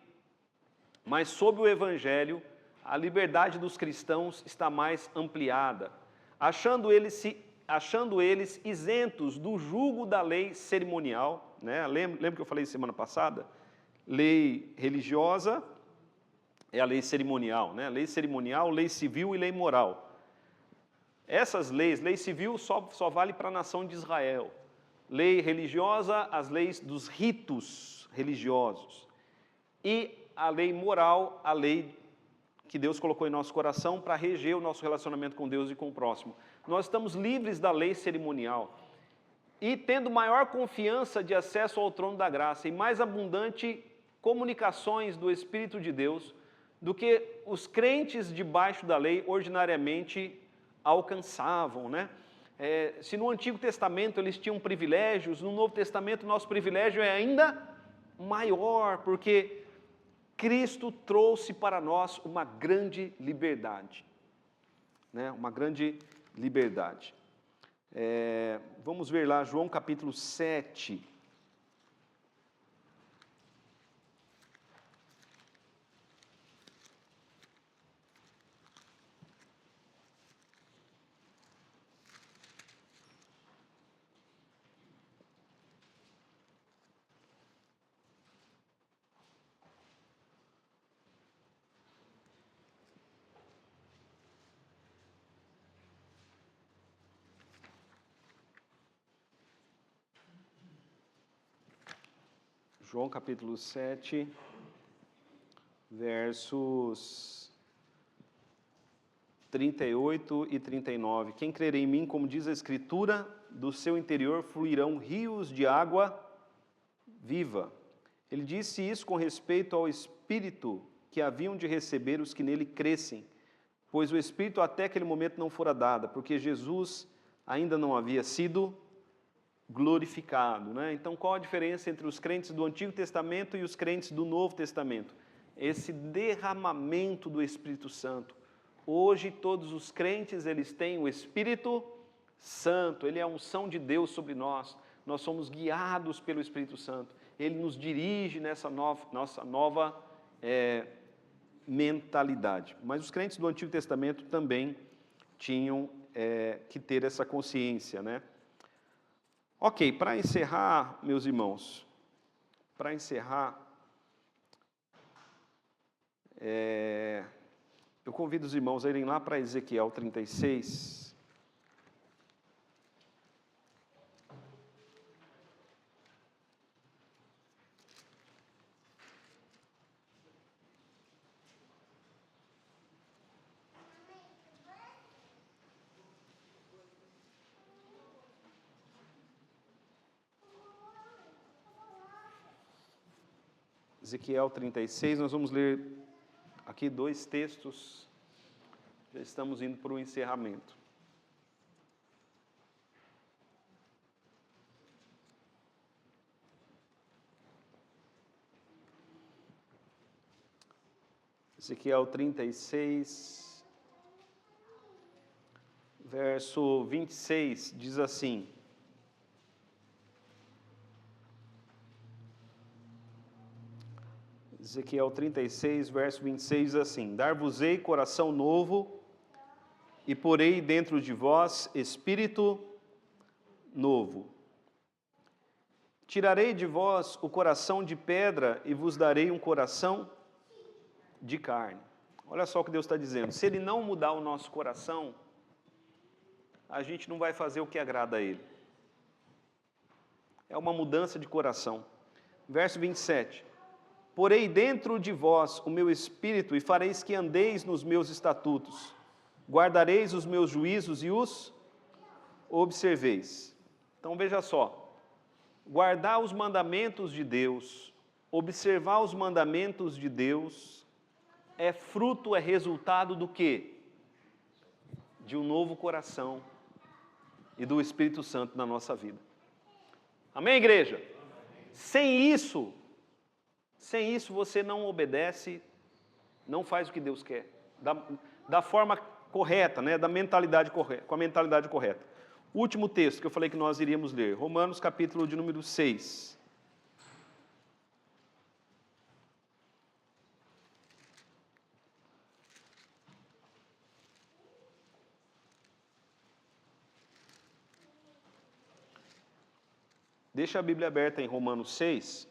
mas sob o Evangelho, a liberdade dos cristãos está mais ampliada, achando eles isentos do jugo da lei cerimonial, né? Lembra que eu falei semana passada? Lei religiosa é a lei cerimonial, né? Lei cerimonial, lei civil e lei moral. Essas leis, lei civil só vale para a nação de Israel. Lei religiosa, as leis dos ritos religiosos. E a lei moral, a lei que Deus colocou em nosso coração para reger o nosso relacionamento com Deus e com o próximo. Nós estamos livres da lei cerimonial e tendo maior confiança de acesso ao trono da graça e mais abundante comunicações do Espírito de Deus do que os crentes debaixo da lei ordinariamente alcançavam, né? Se no Antigo Testamento eles tinham privilégios, no Novo Testamento nosso privilégio é ainda maior, porque Cristo trouxe para nós uma grande liberdade, né? Uma grande liberdade. Vamos ver lá, João capítulo 7. João capítulo 7, versos 38 e 39. Quem crer em mim, como diz a Escritura, do seu interior fluirão rios de água viva. Ele disse isso com respeito ao Espírito que haviam de receber os que nele crescem, pois o Espírito até aquele momento não fora dado, porque Jesus ainda não havia sido glorificado, né? Então, qual a diferença entre os crentes do Antigo Testamento e os crentes do Novo Testamento? Esse derramamento do Espírito Santo. Hoje, todos os crentes, eles têm o Espírito Santo, ele é a unção de Deus sobre nós, nós somos guiados pelo Espírito Santo, ele nos dirige nessa nossa nova mentalidade. Mas os crentes do Antigo Testamento também tinham que ter essa consciência, né? Ok, para encerrar, meus irmãos, para encerrar, eu convido os irmãos a irem lá para Ezequiel 36. Ezequiel 36, nós vamos ler aqui 2 textos, já estamos indo para o encerramento. Ezequiel 36, verso 26, diz assim: Ezequiel 36, verso 26, diz assim: Dar-vos-ei coração novo, e porei dentro de vós espírito novo. Tirarei de vós o coração de pedra, e vos darei um coração de carne. Olha só o que Deus está dizendo. Se Ele não mudar o nosso coração, a gente não vai fazer o que agrada a Ele. É uma mudança de coração. Verso 27. Porei dentro de vós o meu espírito e fareis que andeis nos meus estatutos. Guardareis os meus juízos e os observeis. Então veja só, guardar os mandamentos de Deus, observar os mandamentos de Deus, é fruto, é resultado do quê? De um novo coração e do Espírito Santo na nossa vida. Amém, igreja? Sem isso você não obedece, não faz o que Deus quer, da forma correta, né? Com a mentalidade correta. Último texto que eu falei que nós iríamos ler, Romanos capítulo de número 6. Deixa a Bíblia aberta em Romanos 6.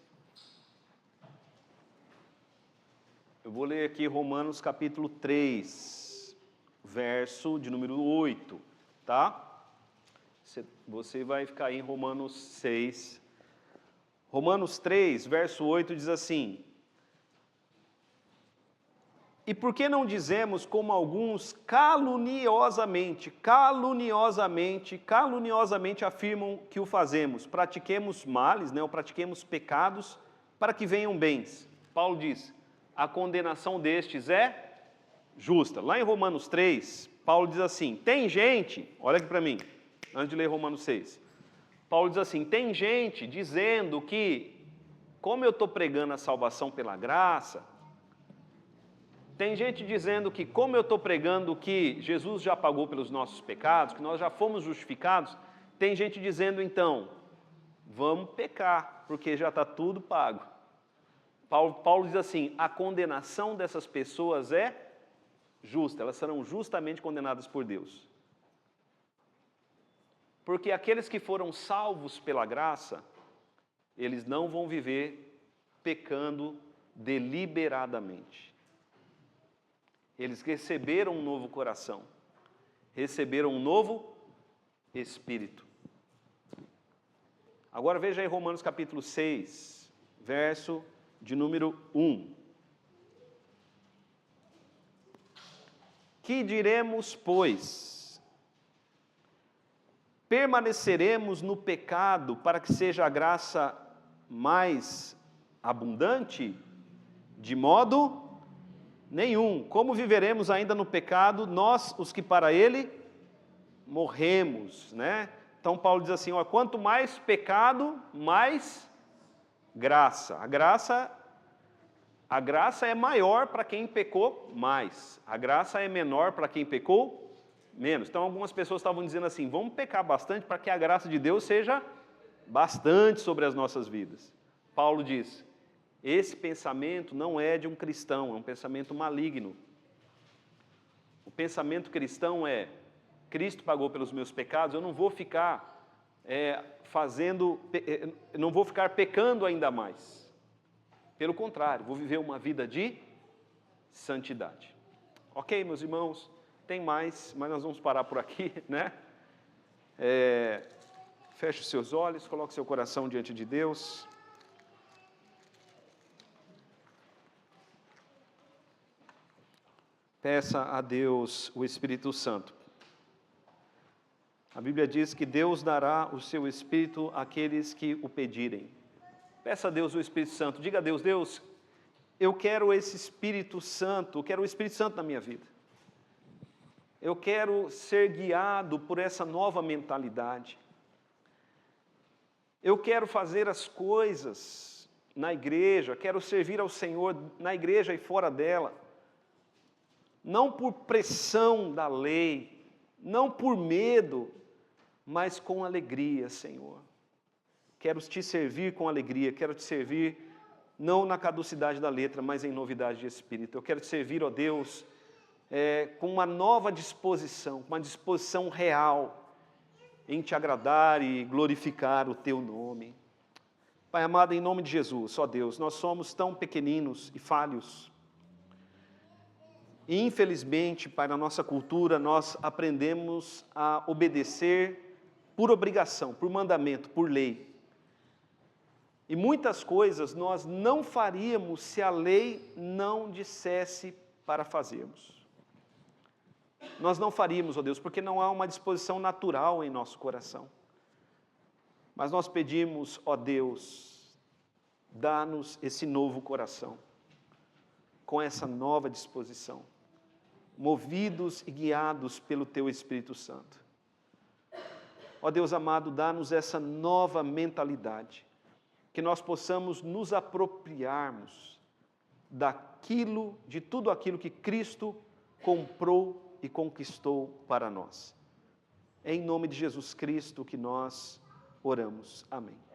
Eu vou ler aqui Romanos capítulo 3, verso de número 8, tá? Você vai ficar aí em Romanos 6. Romanos 3, verso 8 diz assim: e por que não dizemos como alguns caluniosamente afirmam que o fazemos? Pratiquemos males, né, ou pratiquemos pecados para que venham bens. Paulo diz, a condenação destes é justa. Lá em Romanos 3, Paulo diz assim, tem gente, olha aqui para mim, antes de ler Romanos 6. Paulo diz assim, tem gente dizendo que, como eu estou pregando a salvação pela graça, tem gente dizendo que, como eu estou pregando que Jesus já pagou pelos nossos pecados, que nós já fomos justificados, tem gente dizendo, então, vamos pecar, porque já está tudo pago. Paulo diz assim, a condenação dessas pessoas é justa, elas serão justamente condenadas por Deus. Porque aqueles que foram salvos pela graça, eles não vão viver pecando deliberadamente. Eles receberam um novo coração, receberam um novo espírito. Agora veja aí Romanos capítulo 6, verso de número 1. Que diremos, pois? Permaneceremos no pecado para que seja a graça mais abundante? De modo nenhum. Como viveremos ainda no pecado, nós, os que para ele morremos, né? Então Paulo diz assim, ó, quanto mais pecado, mais graça. A graça é maior para quem pecou mais. A graça é menor para quem pecou menos. Então algumas pessoas estavam dizendo assim, vamos pecar bastante para que a graça de Deus seja bastante sobre as nossas vidas. Paulo diz, esse pensamento não é de um cristão, é um pensamento maligno. O pensamento cristão é, Cristo pagou pelos meus pecados, eu não vou ficar não vou ficar pecando ainda mais. Pelo contrário, vou viver uma vida de santidade. Ok, meus irmãos, tem mais, mas nós vamos parar por aqui, né? Feche os seus olhos, coloque seu coração diante de Deus. Peça a Deus o Espírito Santo. A Bíblia diz que Deus dará o seu Espírito àqueles que o pedirem. Peça a Deus o Espírito Santo. Diga a Deus, Deus, eu quero esse Espírito Santo, eu quero o Espírito Santo na minha vida. Eu quero ser guiado por essa nova mentalidade. Eu quero fazer as coisas na igreja, quero servir ao Senhor na igreja e fora dela. Não por pressão da lei, não por medo, mas com alegria, Senhor. Quero te servir com alegria, quero te servir não na caducidade da letra, mas em novidade de espírito. Eu quero te servir, ó Deus, com uma nova disposição, uma disposição real em te agradar e glorificar o teu nome. Pai amado, em nome de Jesus, ó Deus, nós somos tão pequeninos e falhos. E infelizmente, Pai, na nossa cultura, nós aprendemos a obedecer por obrigação, por mandamento, por lei. E muitas coisas nós não faríamos se a lei não dissesse para fazermos. nós não faríamos, ó Deus, porque não há uma disposição natural em nosso coração. Mas nós pedimos, ó Deus, dá-nos esse novo coração, com essa nova disposição, movidos e guiados pelo Teu Espírito Santo. Ó Deus amado, dá-nos essa nova mentalidade, que nós possamos nos apropriarmos de tudo aquilo que Cristo comprou e conquistou para nós. É em nome de Jesus Cristo que nós oramos. Amém.